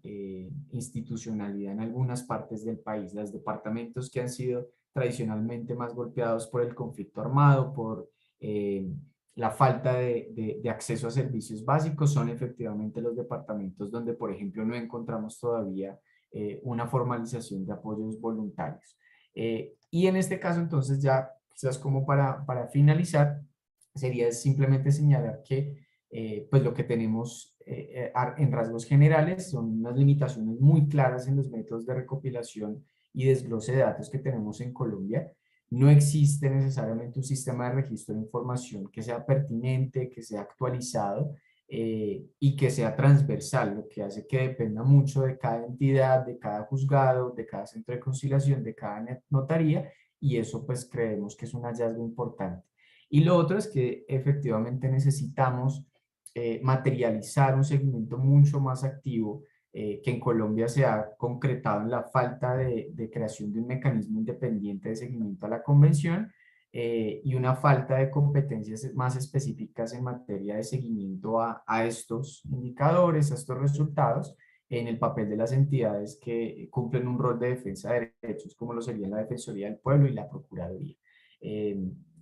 institucionalidad en algunas partes del país. Los departamentos que han sido tradicionalmente más golpeados por el conflicto armado, por la falta de acceso a servicios básicos, son efectivamente los departamentos donde, por ejemplo, no encontramos todavía una formalización de apoyos voluntarios. Y en este caso, entonces, ya quizás como para finalizar, sería simplemente señalar que pues lo que tenemos en rasgos generales son unas limitaciones muy claras en los métodos de recopilación y desglose de datos que tenemos en Colombia. No existe necesariamente un sistema de registro de información que sea pertinente, que sea actualizado y que sea transversal, lo que hace que dependa mucho de cada entidad, de cada juzgado, de cada centro de conciliación, de cada notaría, y eso pues creemos que es un hallazgo importante. Y lo otro es que efectivamente necesitamos materializar un seguimiento mucho más activo que en Colombia se ha concretado en la falta de creación de un mecanismo independiente de seguimiento a la convención y una falta de competencias más específicas en materia de seguimiento a estos indicadores, a estos resultados, en el papel de las entidades que cumplen un rol de defensa de derechos, como lo sería la Defensoría del Pueblo y la Procuraduría.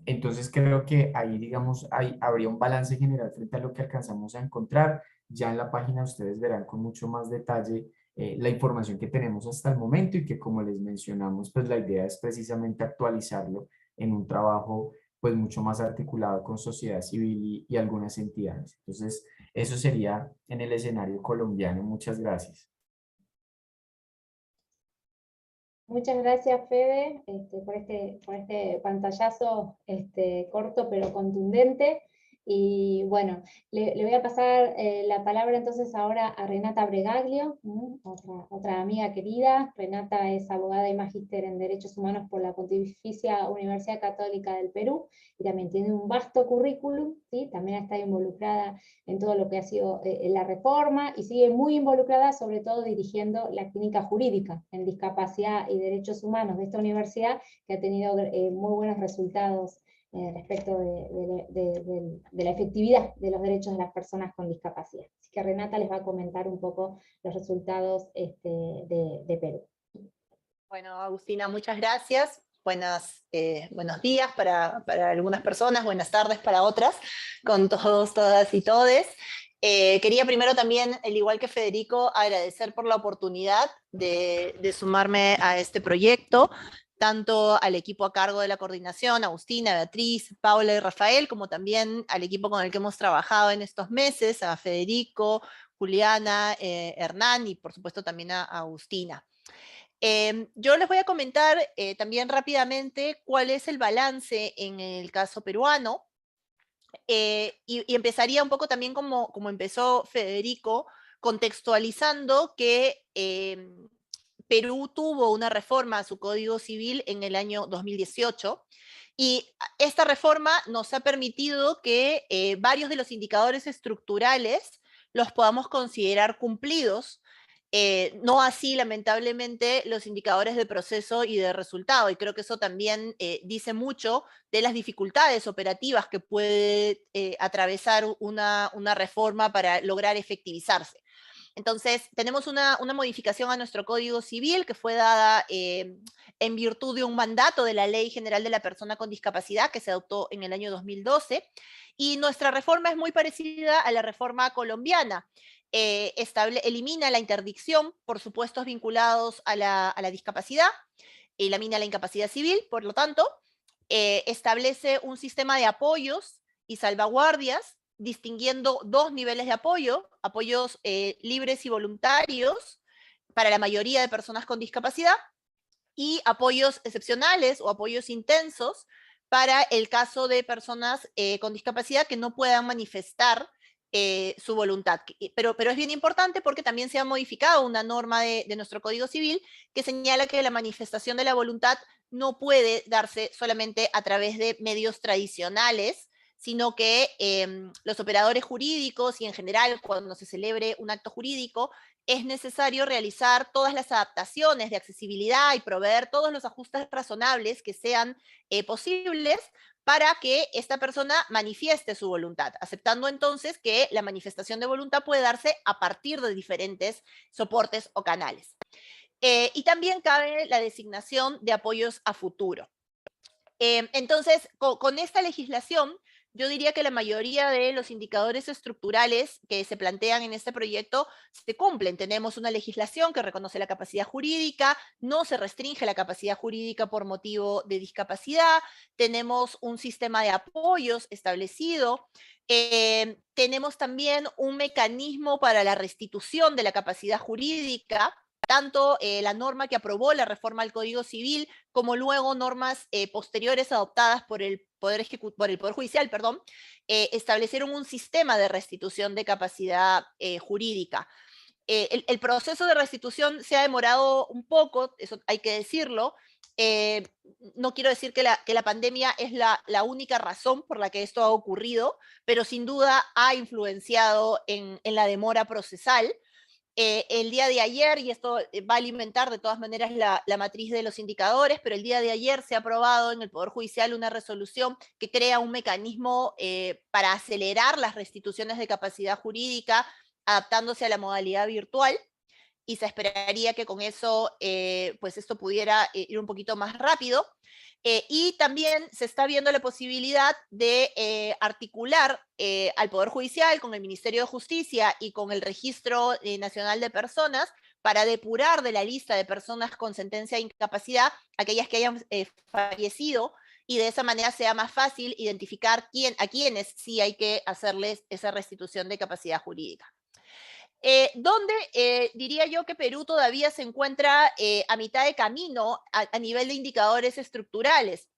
Entonces creo que ahí, digamos, habría un balance general frente a lo que alcanzamos a encontrar. Ya en la página ustedes verán con mucho más detalle la información que tenemos hasta el momento y que, como les mencionamos, pues la idea es precisamente actualizarlo en un trabajo pues mucho más articulado con sociedad civil y algunas entidades. Entonces, eso sería en el escenario colombiano. Muchas gracias. Muchas gracias, Fede, por este pantallazo corto pero contundente. Y bueno, le voy a pasar la palabra entonces ahora a Renata Bregaglio, otra amiga querida. Renata es abogada y magíster en Derechos Humanos por la Pontificia Universidad Católica del Perú, y también tiene un vasto currículum, ¿sí? También está involucrada en todo lo que ha sido la reforma, y sigue muy involucrada, sobre todo dirigiendo la clínica jurídica en discapacidad y derechos humanos de esta universidad, que ha tenido muy buenos resultados respecto de la efectividad de los derechos de las personas con discapacidad. Así que Renata les va a comentar un poco los resultados de Perú. Bueno, Agustina, muchas gracias. Buenos días para algunas personas, buenas tardes para otras, con todos, todas y todes. Quería primero también, al igual que Federico, agradecer por la oportunidad de sumarme a este proyecto, tanto al equipo a cargo de la coordinación, Agustina, Beatriz, Paula y Rafael, como también al equipo con el que hemos trabajado en estos meses, a Federico, Juliana, Hernán y por supuesto también a Agustina. Yo les voy a comentar también rápidamente cuál es el balance en el caso peruano, y empezaría un poco también como empezó Federico, contextualizando que Perú tuvo una reforma a su Código Civil en el año 2018, y esta reforma nos ha permitido que varios de los indicadores estructurales los podamos considerar cumplidos, No así, lamentablemente, los indicadores de proceso y de resultado. Y creo que eso también dice mucho de las dificultades operativas que puede atravesar una reforma para lograr efectivizarse. Entonces, tenemos una modificación a nuestro Código Civil que fue dada en virtud de un mandato de la Ley General de la Persona con Discapacidad que se adoptó en el año 2012. Y nuestra reforma es muy parecida a la reforma colombiana. Elimina la interdicción por supuestos vinculados a la discapacidad, elimina la incapacidad civil, por lo tanto, establece un sistema de apoyos y salvaguardias, distinguiendo dos niveles de apoyo, apoyos libres y voluntarios para la mayoría de personas con discapacidad, y apoyos excepcionales o apoyos intensos para el caso de personas con discapacidad que no puedan manifestar su voluntad. Pero es bien importante porque también se ha modificado una norma de nuestro Código Civil que señala que la manifestación de la voluntad no puede darse solamente a través de medios tradicionales, sino que los operadores jurídicos y en general cuando se celebre un acto jurídico es necesario realizar todas las adaptaciones de accesibilidad y proveer todos los ajustes razonables que sean posibles para que esta persona manifieste su voluntad, aceptando entonces que la manifestación de voluntad puede darse a partir de diferentes soportes o canales. Y también cabe la designación de apoyos a futuro. Entonces, con esta legislación, yo diría que la mayoría de los indicadores estructurales que se plantean en este proyecto se cumplen. Tenemos una legislación que reconoce la capacidad jurídica, no se restringe la capacidad jurídica por motivo de discapacidad, tenemos un sistema de apoyos establecido, tenemos también un mecanismo para la restitución de la capacidad jurídica, tanto la norma que aprobó la reforma al Código Civil, como luego normas posteriores adoptadas por el Poder Judicial, establecieron un sistema de restitución de capacidad jurídica. El proceso de restitución se ha demorado un poco, eso hay que decirlo. No quiero decir que la pandemia es la única razón por la que esto ha ocurrido, pero sin duda ha influenciado en la demora procesal. El día de ayer, y esto va a alimentar de todas maneras la matriz de los indicadores, pero el día de ayer se ha aprobado en el Poder Judicial una resolución que crea un mecanismo para acelerar las restituciones de capacidad jurídica, adaptándose a la modalidad virtual, y se esperaría que con eso pues esto pudiera ir un poquito más rápido. Y también se está viendo la posibilidad de articular al Poder Judicial con el Ministerio de Justicia y con el Registro Nacional de Personas para depurar de la lista de personas con sentencia de incapacidad aquellas que hayan fallecido, y de esa manera sea más fácil identificar a quienes sí hay que hacerles esa restitución de capacidad jurídica. ¿Dónde diría yo que Perú todavía se encuentra a mitad de camino a nivel de indicadores estructurales?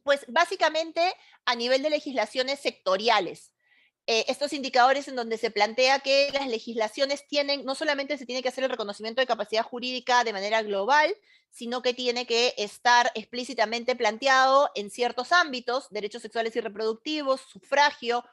Pues básicamente a nivel de legislaciones sectoriales. Estos indicadores en donde se plantea que las legislaciones no solamente se tiene que hacer el reconocimiento de capacidad jurídica de manera global, sino que tiene que estar explícitamente planteado en ciertos ámbitos: derechos sexuales y reproductivos, sufragio,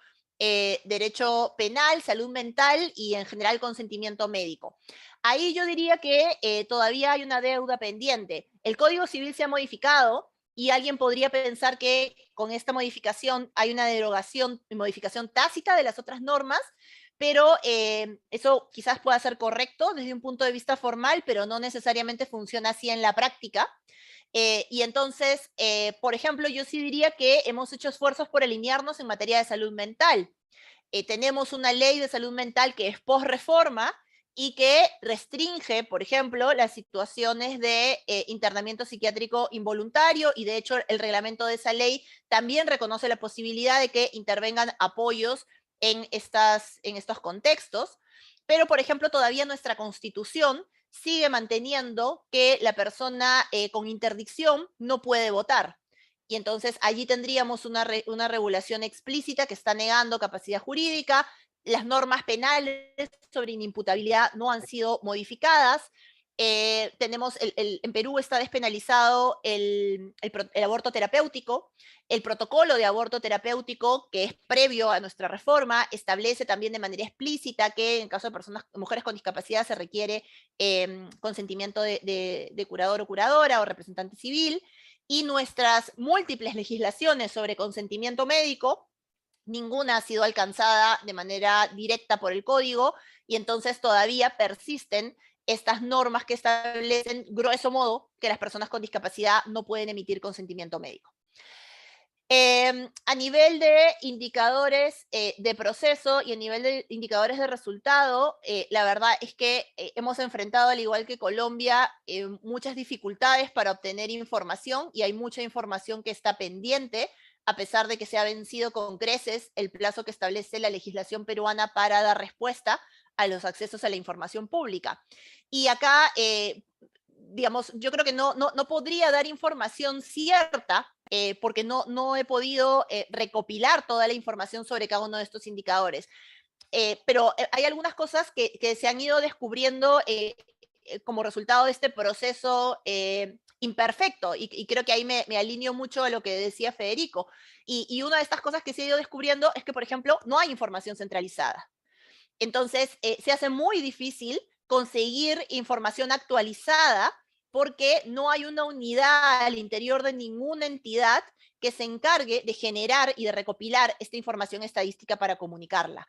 derecho penal, salud mental y en general consentimiento médico. Ahí yo diría que todavía hay una deuda pendiente. El Código Civil se ha modificado y alguien podría pensar que con esta modificación hay una derogación y modificación tácita de las otras normas, pero eso quizás pueda ser correcto desde un punto de vista formal, pero no necesariamente funciona así en la práctica. Y entonces, por ejemplo, yo sí diría que hemos hecho esfuerzos por alinearnos en materia de salud mental. Tenemos una ley de salud mental que es post-reforma y que restringe, por ejemplo, las situaciones de internamiento psiquiátrico involuntario, y de hecho el reglamento de esa ley también reconoce la posibilidad de que intervengan apoyos en estos contextos. Pero, por ejemplo, todavía nuestra Constitución sigue manteniendo que la persona con interdicción no puede votar. Y entonces allí tendríamos una regulación explícita que está negando capacidad jurídica. Las normas penales sobre inimputabilidad no han sido modificadas. En Perú está despenalizado el aborto terapéutico. El protocolo de aborto terapéutico, que es previo a nuestra reforma, establece también de manera explícita que en caso de mujeres con discapacidad se requiere consentimiento de curador o curadora o representante civil, y nuestras múltiples legislaciones sobre consentimiento médico, ninguna ha sido alcanzada de manera directa por el código, y entonces todavía persisten estas normas que establecen, grueso modo, que las personas con discapacidad no pueden emitir consentimiento médico. A nivel de indicadores de proceso y a nivel de indicadores de resultado, la verdad es que hemos enfrentado, al igual que Colombia, muchas dificultades para obtener información, y hay mucha información que está pendiente, a pesar de que se ha vencido con creces el plazo que establece la legislación peruana para dar respuesta a los accesos a la información pública. Y acá, digamos, yo creo que no podría dar información cierta, porque no he podido recopilar toda la información sobre cada uno de estos indicadores. Pero hay algunas cosas que se han ido descubriendo como resultado de este proceso imperfecto, y creo que ahí me alineo mucho a lo que decía Federico. Y una de estas cosas que se ha ido descubriendo es que, por ejemplo, no hay información centralizada. Entonces, se hace muy difícil conseguir información actualizada porque no hay una unidad al interior de ninguna entidad que se encargue de generar y de recopilar esta información estadística para comunicarla.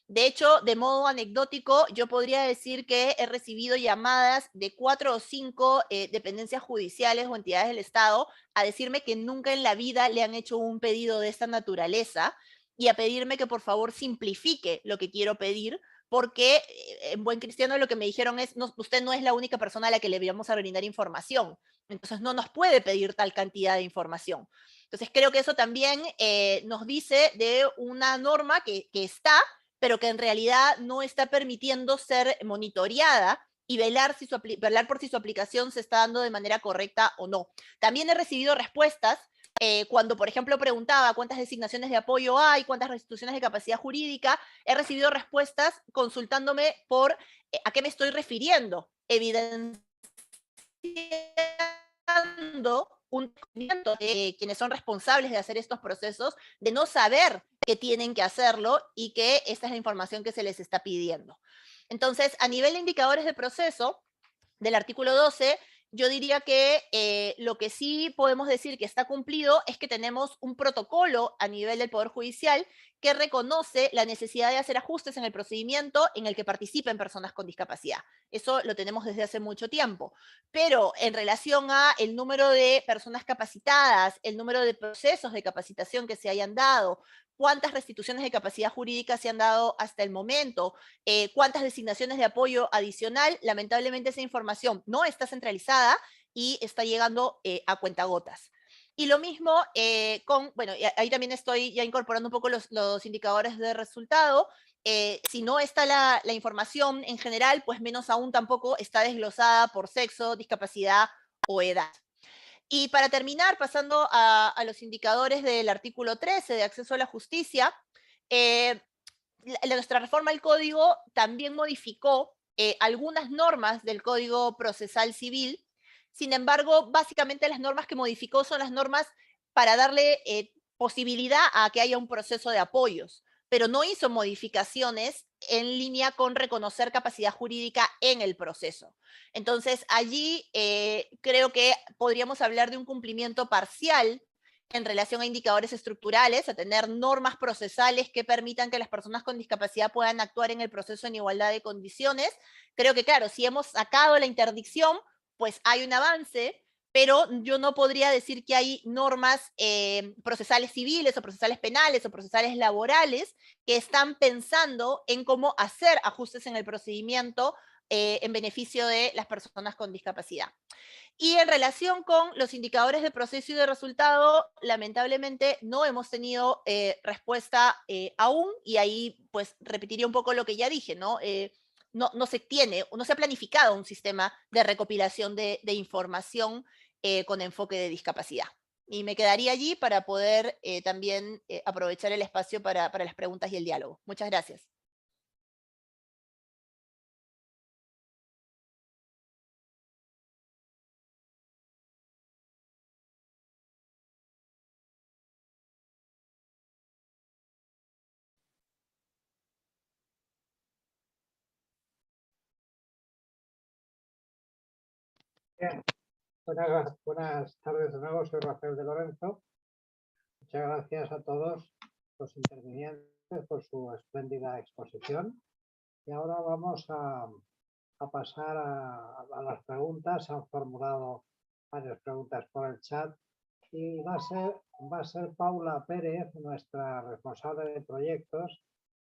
De hecho, de modo anecdótico, yo podría decir que he recibido llamadas de 4 o 5 dependencias judiciales o entidades del Estado a decirme que nunca en la vida le han hecho un pedido de esta naturaleza, y a pedirme que por favor simplifique lo que quiero pedir, porque en buen cristiano lo que me dijeron es, no, usted no es la única persona a la que le vamos a brindar información, entonces no nos puede pedir tal cantidad de información. Entonces creo que eso también nos dice de una norma que está, pero que en realidad no está permitiendo ser monitoreada y velar por si su aplicación se está dando de manera correcta o no. También he recibido respuestas cuando, por ejemplo, preguntaba cuántas designaciones de apoyo hay, cuántas restituciones de capacidad jurídica, he recibido respuestas consultándome por a qué me estoy refiriendo, evidenciando un desconocimiento de quienes son responsables de hacer estos procesos, de no saber que tienen que hacerlo y que esta es la información que se les está pidiendo. Entonces, a nivel de indicadores de proceso, del artículo 12, yo diría que lo que sí podemos decir que está cumplido es que tenemos un protocolo a nivel del Poder Judicial que reconoce la necesidad de hacer ajustes en el procedimiento en el que participen personas con discapacidad. Eso lo tenemos desde hace mucho tiempo. Pero en relación a el número de personas capacitadas, el número de procesos de capacitación que se hayan dado, cuántas restituciones de capacidad jurídica se han dado hasta el momento, cuántas designaciones de apoyo adicional, lamentablemente esa información no está centralizada y está llegando a cuentagotas. Y lo mismo bueno, ahí también estoy ya incorporando un poco los indicadores de resultado. Si no está la información en general, pues menos aún tampoco está desglosada por sexo, discapacidad o edad. Y para terminar, pasando a los indicadores del artículo 13 de acceso a la justicia, nuestra reforma al código también modificó algunas normas del Código Procesal Civil. Sin embargo, básicamente las normas que modificó son las normas para darle posibilidad a que haya un proceso de apoyos, pero no hizo modificaciones en línea con reconocer capacidad jurídica en el proceso. Entonces, allí creo que podríamos hablar de un cumplimiento parcial en relación a indicadores estructurales, a tener normas procesales que permitan que las personas con discapacidad puedan actuar en el proceso en igualdad de condiciones. Creo que, claro, si hemos sacado la interdicción, pues hay un avance, pero yo no podría decir que hay normas procesales civiles o procesales penales o procesales laborales que están pensando en cómo hacer ajustes en el procedimiento en beneficio de las personas con discapacidad. Y en relación con los indicadores de proceso y de resultado, lamentablemente no hemos tenido respuesta aún, y ahí pues repetiría un poco lo que ya dije, ¿no? No se ha planificado un sistema de recopilación de información con enfoque de discapacidad. Y me quedaría allí para poder también aprovechar el espacio para las preguntas y el diálogo. Muchas gracias. Bien. Buenas tardes de nuevo, soy Rafael de Lorenzo. Muchas gracias a todos los intervinientes por su espléndida exposición. Y ahora vamos a pasar a las preguntas. Se han formulado varias preguntas por el chat y va a ser Paula Pérez, nuestra responsable de proyectos,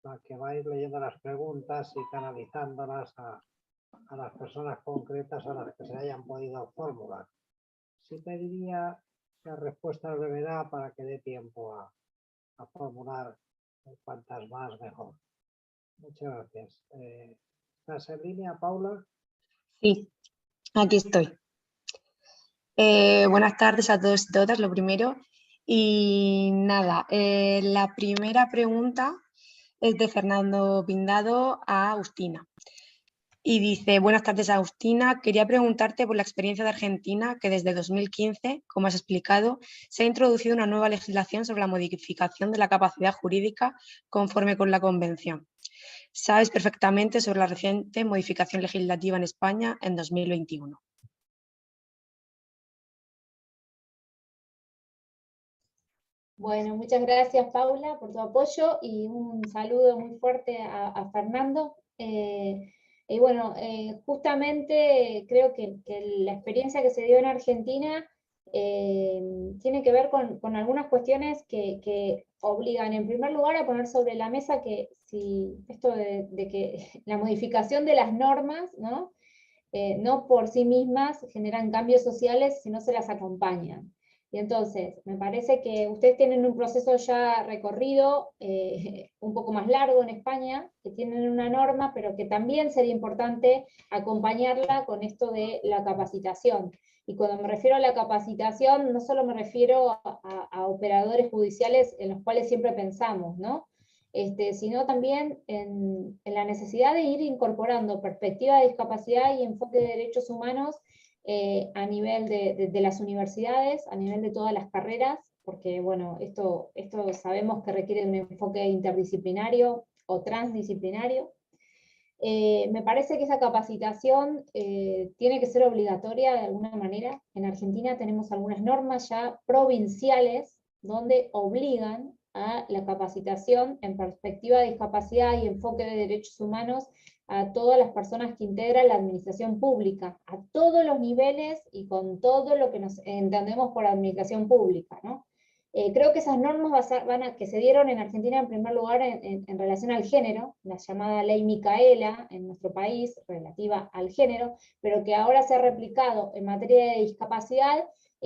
la que va a ir leyendo las preguntas y canalizándolas a las personas concretas a las que se hayan podido formular. Sí pediría la respuesta a brevedad para que dé tiempo a formular cuantas más mejor. Muchas gracias. ¿Estás en línea, Paula? Sí, aquí estoy. Buenas tardes a todos y todas, lo primero. Y nada, la primera pregunta es de Fernando Pindado a Agustina. Y dice, buenas tardes Agustina, quería preguntarte por la experiencia de Argentina, que desde 2015, como has explicado, se ha introducido una nueva legislación sobre la modificación de la capacidad jurídica conforme con la Convención. Sabes perfectamente sobre la reciente modificación legislativa en España en 2021. Bueno, muchas gracias Paula por tu apoyo y un saludo muy fuerte a Fernando. Y bueno, justamente creo que la experiencia que se dio en Argentina tiene que ver con algunas cuestiones que obligan en primer lugar a poner sobre la mesa que si esto de que la modificación de las normas, ¿no? No por sí mismas generan cambios sociales si no se las acompañan. Y entonces, me parece que ustedes tienen un proceso ya recorrido, un poco más largo en España, que tienen una norma, pero que también sería importante acompañarla con esto de la capacitación. Y cuando me refiero a la capacitación, no solo me refiero a operadores judiciales en los cuales siempre pensamos, ¿no? Sino también en la necesidad de ir incorporando perspectiva de discapacidad y enfoque de derechos humanos a nivel de las universidades, a nivel de todas las carreras, porque bueno, esto sabemos que requiere de un enfoque interdisciplinario o transdisciplinario. Me parece que esa capacitación tiene que ser obligatoria de alguna manera. En Argentina tenemos algunas normas ya provinciales donde obligan a la capacitación en perspectiva de discapacidad y enfoque de derechos humanos a todas las personas que integran la administración pública, a todos los niveles y con todo lo que nos entendemos por administración pública, ¿no? Creo que esas normas que se dieron en Argentina en primer lugar en relación al género, la llamada ley Micaela en nuestro país, relativa al género, pero que ahora se ha replicado en materia de discapacidad,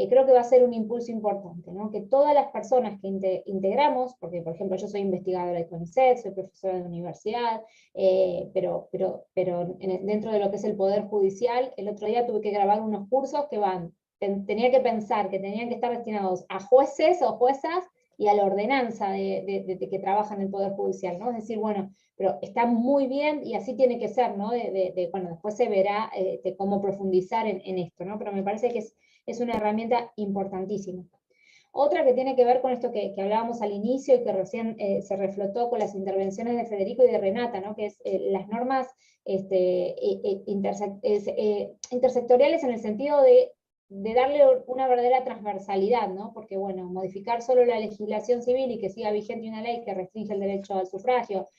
creo que va a ser un impulso importante, ¿no? Que todas las personas que integramos, porque por ejemplo yo soy investigadora de CONICET, soy profesora de universidad, pero dentro de lo que es el Poder Judicial, el otro día tuve que grabar unos cursos que tenía que pensar que tenían que estar destinados a jueces o juezas y a la ordenanza de que trabajan en el Poder Judicial, ¿no? Es decir, bueno, pero está muy bien y así tiene que ser, ¿no? Bueno, después se verá de cómo profundizar en esto, ¿no? Pero me parece que es una herramienta importantísima. Otra que tiene que ver con esto que hablábamos al inicio y que recién se reflotó con las intervenciones de Federico y de Renata, ¿no? Que es las normas intersectoriales en el sentido de darle una verdadera transversalidad, ¿no? Porque, bueno, modificar solo la legislación civil y que siga vigente una ley que restringe el derecho al sufragio,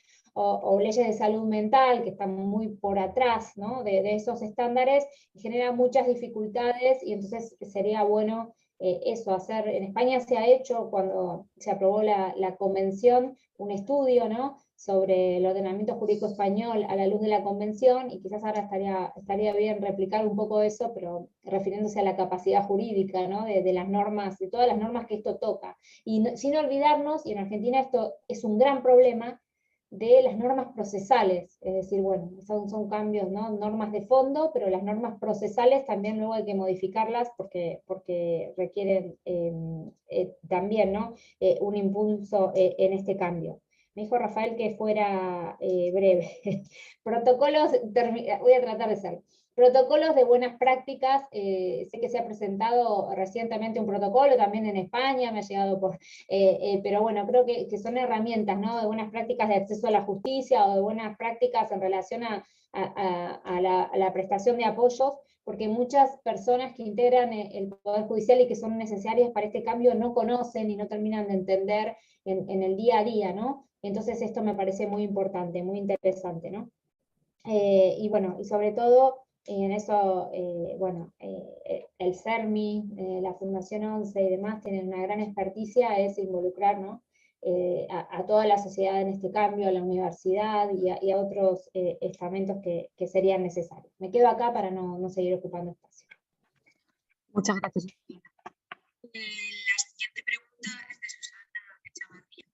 o leyes de salud mental que están muy por atrás, ¿no? de esos estándares, genera muchas dificultades, y entonces sería bueno eso, hacer, en España se ha hecho, cuando se aprobó la convención, un estudio, ¿no? Sobre el ordenamiento jurídico español a la luz de la convención, y quizás ahora estaría bien replicar un poco eso, pero refiriéndose a la capacidad jurídica, ¿no? de las normas, de todas las normas que esto toca. Y sin olvidarnos, y en Argentina esto es un gran problema, de las normas procesales, es decir, bueno, son cambios, ¿no? Normas de fondo, pero las normas procesales también luego hay que modificarlas porque requieren también, ¿no? Un impulso en este cambio. Me dijo Rafael que fuera breve. Protocolos, voy a tratar de ser. Protocolos de buenas prácticas, sé que se ha presentado recientemente un protocolo también en España, me ha llegado pero bueno, creo que son herramientas, ¿no? De buenas prácticas de acceso a la justicia o de buenas prácticas en relación a la prestación de apoyos, porque muchas personas que integran el Poder Judicial y que son necesarias para este cambio no conocen y no terminan de entender en el día a día, ¿no? Entonces esto me parece muy importante, muy interesante, ¿no? Y bueno, y sobre todo en eso, bueno, el CERMI, la Fundación 11 y demás tienen una gran experticia, es involucrar, ¿no? A toda la sociedad en este cambio, a la universidad y a otros estamentos que serían necesarios. Me quedo acá para no seguir ocupando espacio. Muchas gracias, Cristina. La siguiente pregunta es de Susana Echavarría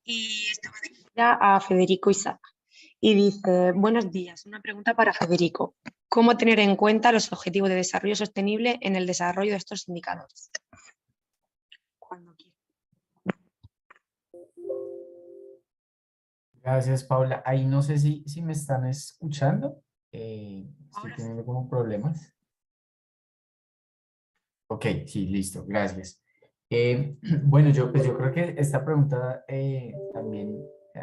y estaba dirigida a Federico Isaac. Y dice, buenos días, una pregunta para Federico. ¿Cómo tener en cuenta los objetivos de desarrollo sostenible en el desarrollo de estos indicadores? Cuando quiera. Gracias, Paula. Ahí no sé si me están escuchando. Estoy Ahora sí. teniendo como problemas. Ok, sí, listo, gracias. Bueno, yo creo que esta pregunta también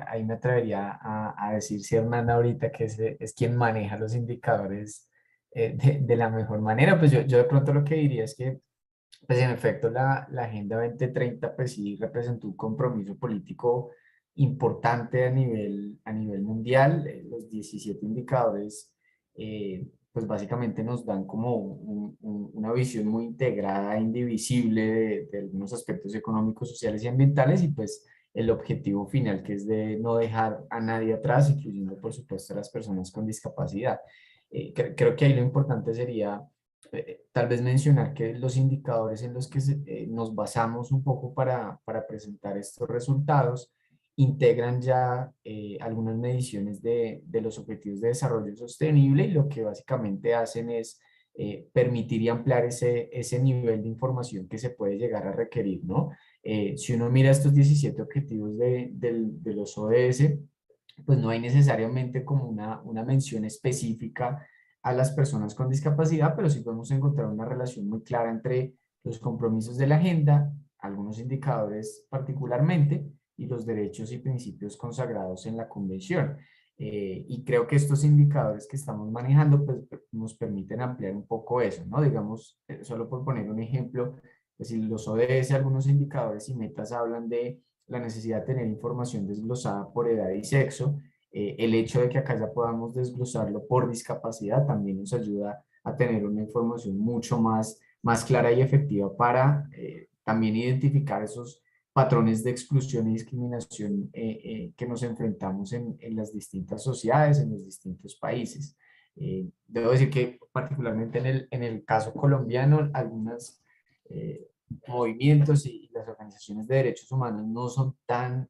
ahí me atrevería a decir si Hernán ahorita que es quien maneja los indicadores de la mejor manera, pues yo de pronto lo que diría es que pues en efecto la Agenda 2030 pues sí representó un compromiso político importante a nivel mundial. Los 17 indicadores pues básicamente nos dan como una visión muy integrada, indivisible de algunos aspectos económicos, sociales y ambientales y pues el objetivo final que es de no dejar a nadie atrás, incluyendo por supuesto a las personas con discapacidad. Creo que ahí lo importante sería tal vez mencionar que los indicadores en los que nos basamos un poco para presentar estos resultados integran ya algunas mediciones de los objetivos de desarrollo sostenible y lo que básicamente hacen es permitir y ampliar ese nivel de información que se puede llegar a requerir, ¿no? Si uno mira estos 17 objetivos de los ODS, pues no hay necesariamente como una mención específica a las personas con discapacidad, pero sí podemos encontrar una relación muy clara entre los compromisos de la agenda, algunos indicadores particularmente, y los derechos y principios consagrados en la Convención. Y creo que estos indicadores que estamos manejando pues, nos permiten ampliar un poco eso, ¿no? Digamos, solo por poner un ejemplo, es decir, los ODS, algunos indicadores y metas hablan de la necesidad de tener información desglosada por edad y sexo. El hecho de que acá ya podamos desglosarlo por discapacidad también nos ayuda a tener una información mucho más clara y efectiva para también identificar esos patrones de exclusión y discriminación que nos enfrentamos en las distintas sociedades, en los distintos países. Debo decir que particularmente en el caso colombiano, algunos movimientos y las organizaciones de derechos humanos no son tan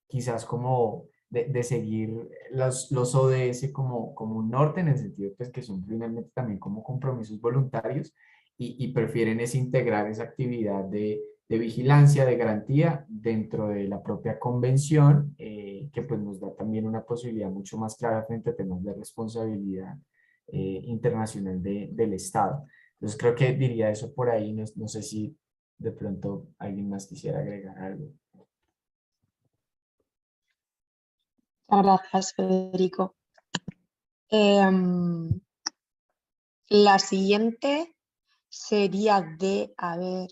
quizás como de seguir los ODS como un norte, en el sentido pues, que son finalmente también como compromisos voluntarios y prefieren es integrar esa actividad de vigilancia, de garantía dentro de la propia convención, que pues nos da también una posibilidad mucho más clara frente a temas de responsabilidad internacional del Estado. Entonces creo que diría eso por ahí, no sé si de pronto alguien más quisiera agregar algo. Gracias, Federico. La siguiente sería de, a ver,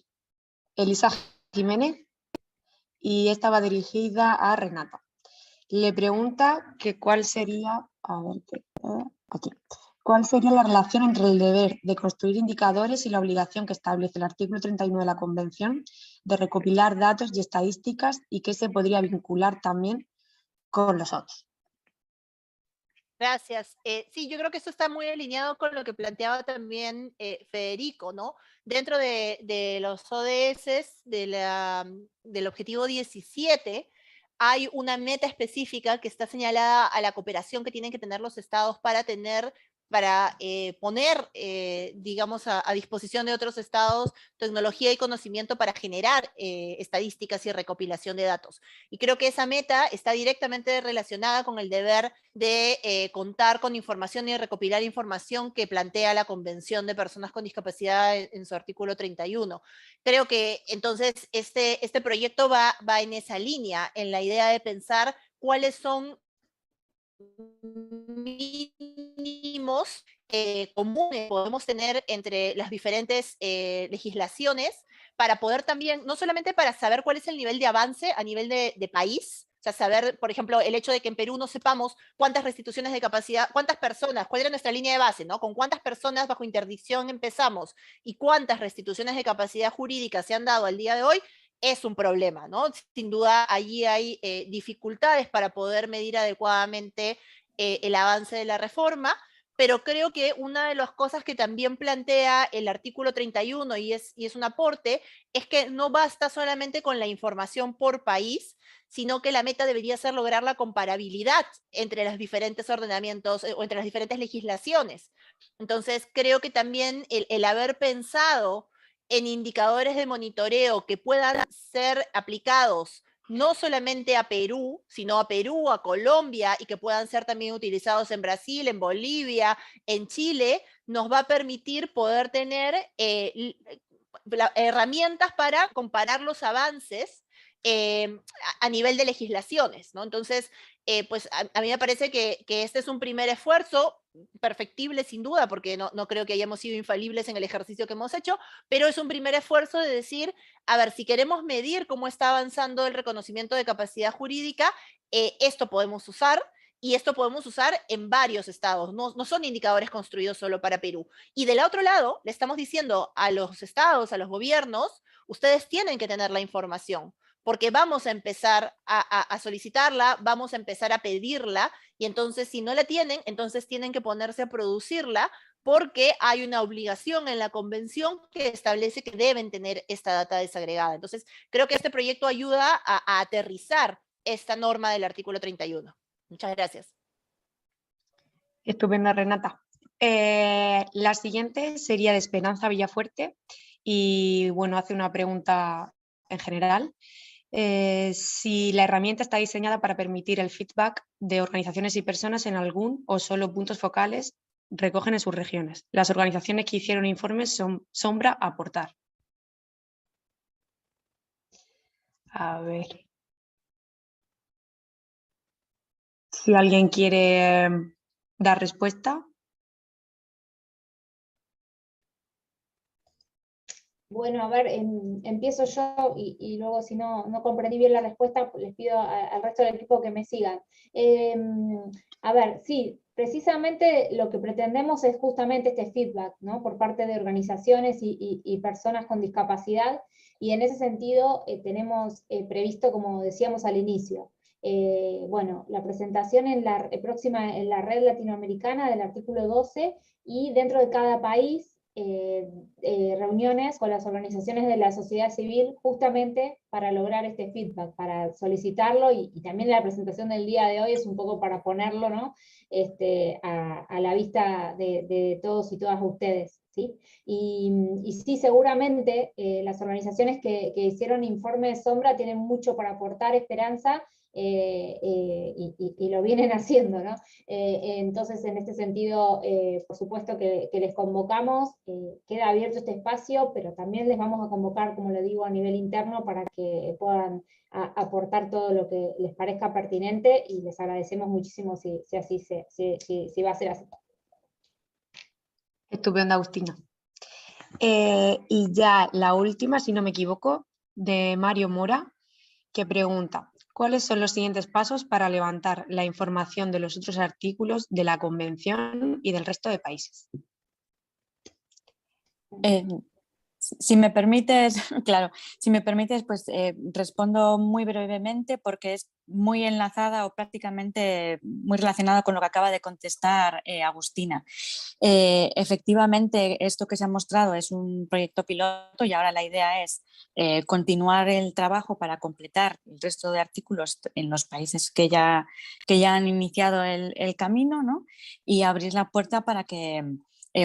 Elisa Jiménez y esta va dirigida a Renata. Le pregunta que cuál sería, a ver, aquí, cuál sería la relación entre el deber de construir indicadores y la obligación que establece el artículo 31 de la Convención de recopilar datos y estadísticas y que se podría vincular también con los otros. Gracias. Sí, yo creo que esto está muy alineado con lo que planteaba también Federico, ¿no? Dentro de los ODS, del objetivo 17, hay una meta específica que está señalada a la cooperación que tienen que tener los estados para poner, digamos, a disposición de otros estados tecnología y conocimiento para generar estadísticas y recopilación de datos. Y creo que esa meta está directamente relacionada con el deber de contar con información y recopilar información que plantea la Convención de Personas con Discapacidad en su artículo 31. Creo que entonces este proyecto va en esa línea, en la idea de pensar cuáles son mínimos comunes podemos tener entre las diferentes legislaciones para poder también, no solamente para saber cuál es el nivel de avance a nivel de país, o sea, saber, por ejemplo, el hecho de que en Perú no sepamos cuántas restituciones de capacidad, cuántas personas, cuál era nuestra línea de base, ¿no? Con cuántas personas bajo interdicción empezamos y cuántas restituciones de capacidad jurídica se han dado al día de hoy, es un problema, ¿no? Sin duda, allí hay dificultades para poder medir adecuadamente el avance de la reforma, pero creo que una de las cosas que también plantea el artículo 31 y es un aporte, es que no basta solamente con la información por país, sino que la meta debería ser lograr la comparabilidad entre los diferentes ordenamientos o entre las diferentes legislaciones. Entonces, creo que también el haber pensado en indicadores de monitoreo que puedan ser aplicados no solamente a Perú, sino a Perú, a Colombia, y que puedan ser también utilizados en Brasil, en Bolivia, en Chile, nos va a permitir poder tener herramientas para comparar los avances a nivel de legislaciones, ¿no? Entonces, pues a mí me parece que este es un primer esfuerzo, perfectible sin duda, porque no creo que hayamos sido infalibles en el ejercicio que hemos hecho, pero es un primer esfuerzo de decir, a ver, si queremos medir cómo está avanzando el reconocimiento de capacidad jurídica, esto podemos usar, y esto podemos usar en varios estados, no son indicadores construidos solo para Perú. Y del otro lado, le estamos diciendo a los estados, a los gobiernos, ustedes tienen que tener la información, porque vamos a empezar a solicitarla, vamos a empezar a pedirla, y entonces si no la tienen, entonces tienen que ponerse a producirla, porque hay una obligación en la convención que establece que deben tener esta data desagregada. Entonces, creo que este proyecto ayuda a aterrizar esta norma del artículo 31. Muchas gracias. Estupenda, Renata. La siguiente sería de Esperanza Villafuerte y, bueno, hace una pregunta en general. Si la herramienta está diseñada para permitir el feedback de organizaciones y personas en algún o solo puntos focales recogen en sus regiones. Las organizaciones que hicieron informes son sombra a aportar. A ver. Si alguien quiere dar respuesta. Bueno, a ver, empiezo yo y luego si no comprendí bien la respuesta, les pido al resto del equipo que me sigan. A ver, sí, precisamente lo que pretendemos es justamente este feedback, ¿no? Por parte de organizaciones y personas con discapacidad, y en ese sentido tenemos previsto, como decíamos al inicio, bueno, la presentación próxima en la red latinoamericana del artículo 12, y dentro de cada país reuniones con las organizaciones de la sociedad civil justamente para lograr este feedback, para solicitarlo, y también la presentación del día de hoy es un poco para ponerlo, ¿no? A la vista de todos y todas ustedes, ¿sí? Y sí, seguramente las organizaciones que hicieron informe de sombra tienen mucho para aportar, Esperanza, y lo vienen haciendo, ¿no? Entonces, en este sentido, por supuesto que les convocamos, queda abierto este espacio, pero también les vamos a convocar, como le digo, a nivel interno para que puedan aportar todo lo que les parezca pertinente, y les agradecemos muchísimo si va a ser así. Estupendo, Agustina. Y ya la última, si no me equivoco, de Mario Mora, que pregunta: ¿cuáles son los siguientes pasos para levantar la información de los otros artículos de la Convención y del resto de países? Si me permites, claro, si me permites, pues respondo muy brevemente, porque es muy enlazada o prácticamente muy relacionada con lo que acaba de contestar Agustina. Efectivamente, esto que se ha mostrado es un proyecto piloto, y ahora la idea es continuar el trabajo para completar el resto de artículos en los países que ya han iniciado el camino, ¿no? Y abrir la puerta para que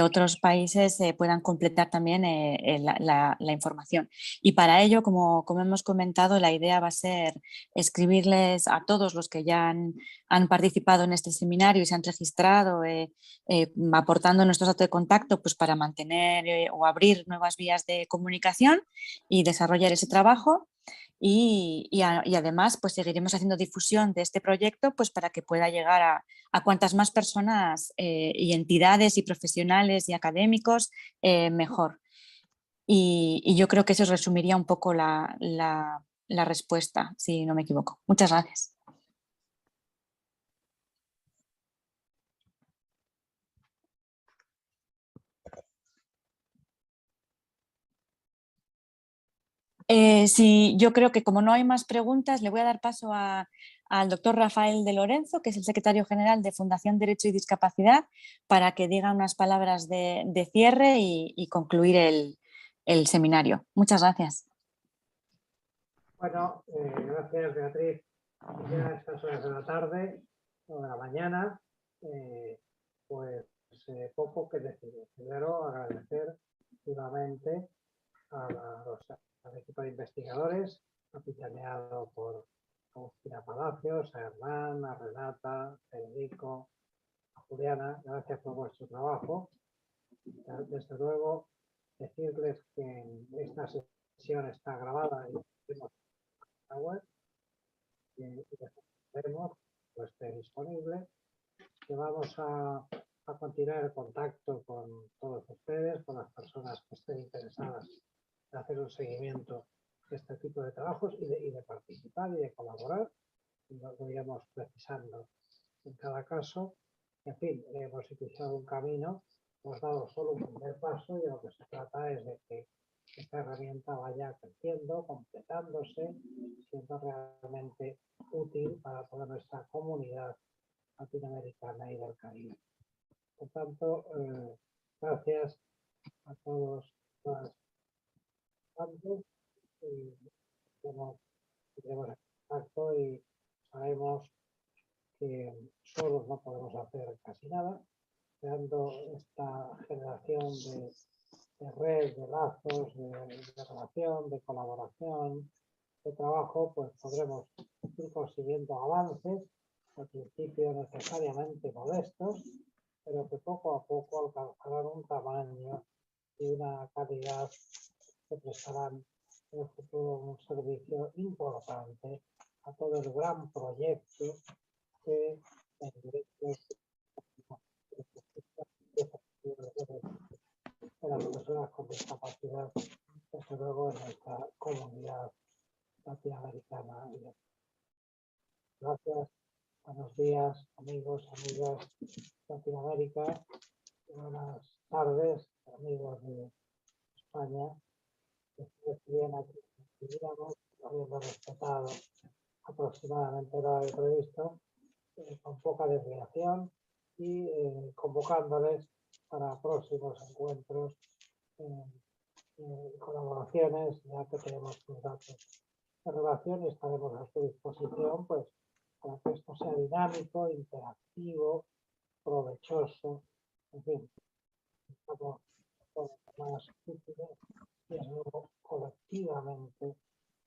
otros países puedan completar también la información. Y para ello, como hemos comentado, la idea va a ser escribirles a todos los que ya han participado en este seminario y se han registrado, aportando nuestros datos de contacto, pues para mantener o abrir nuevas vías de comunicación y desarrollar ese trabajo. y además pues seguiremos haciendo difusión de este proyecto pues para que pueda llegar a cuantas más personas y entidades y profesionales y académicos mejor. Y yo creo que eso resumiría un poco la respuesta, si no me equivoco. Muchas gracias. Sí, yo creo que como no hay más preguntas, le voy a dar paso al doctor Rafael de Lorenzo, que es el secretario general de Fundación Derecho y Discapacidad, para que diga unas palabras de cierre y concluir el seminario. Muchas gracias. Bueno, gracias Beatriz. Ya a estas horas de la tarde o de la mañana, pues poco que decir. Primero agradecer vivamente al equipo de investigadores, capitaneado por Agustina Palacios, a Hernán, a Renata, a Federico, a Juliana. Gracias por vuestro trabajo. Desde luego, decirles que esta sesión está grabada y tenemos la web y esperemos que esté disponible, que vamos a continuar el contacto con todos ustedes, con las personas que estén interesadas en hacer un seguimiento de este tipo de trabajos y de participar y de colaborar. Lo iremos precisando en cada caso. En fin, hemos iniciado un camino, hemos dado solo un primer paso y de lo que se trata es de que esta herramienta vaya creciendo, completándose, siendo realmente útil para toda nuestra comunidad latinoamericana y del Caribe. Por tanto, gracias a todos y tenemos en contacto y sabemos que solos no podemos hacer casi nada, creando esta generación de red, de lazos, de relación, de colaboración, de trabajo, pues podremos ir consiguiendo avances, al principio necesariamente modestos, pero que poco a poco alcanzarán un tamaño y una calidad que prestarán en el futuro un servicio importante a todo el gran proyecto que en derechos de las personas con discapacidad, desde luego en nuestra comunidad latinoamericana. Gracias, buenos días, amigos, amigas de Latinoamérica, buenas tardes, amigos de España. Después bien aquí estudiamos, habiendo respetado aproximadamente el horario previsto, con poca desviación y convocándoles para próximos encuentros y colaboraciones, ya que tenemos sus datos de relación y estaremos a su disposición pues, para que esto sea dinámico, interactivo, provechoso, en fin, estamos más útiles y es luego colectivamente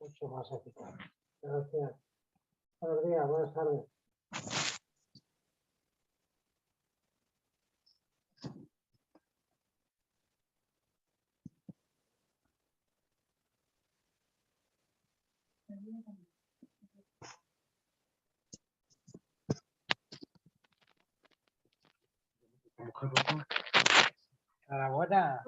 mucho más eficaz. Gracias. Buenos días, buenas tardes. Enhorabuena.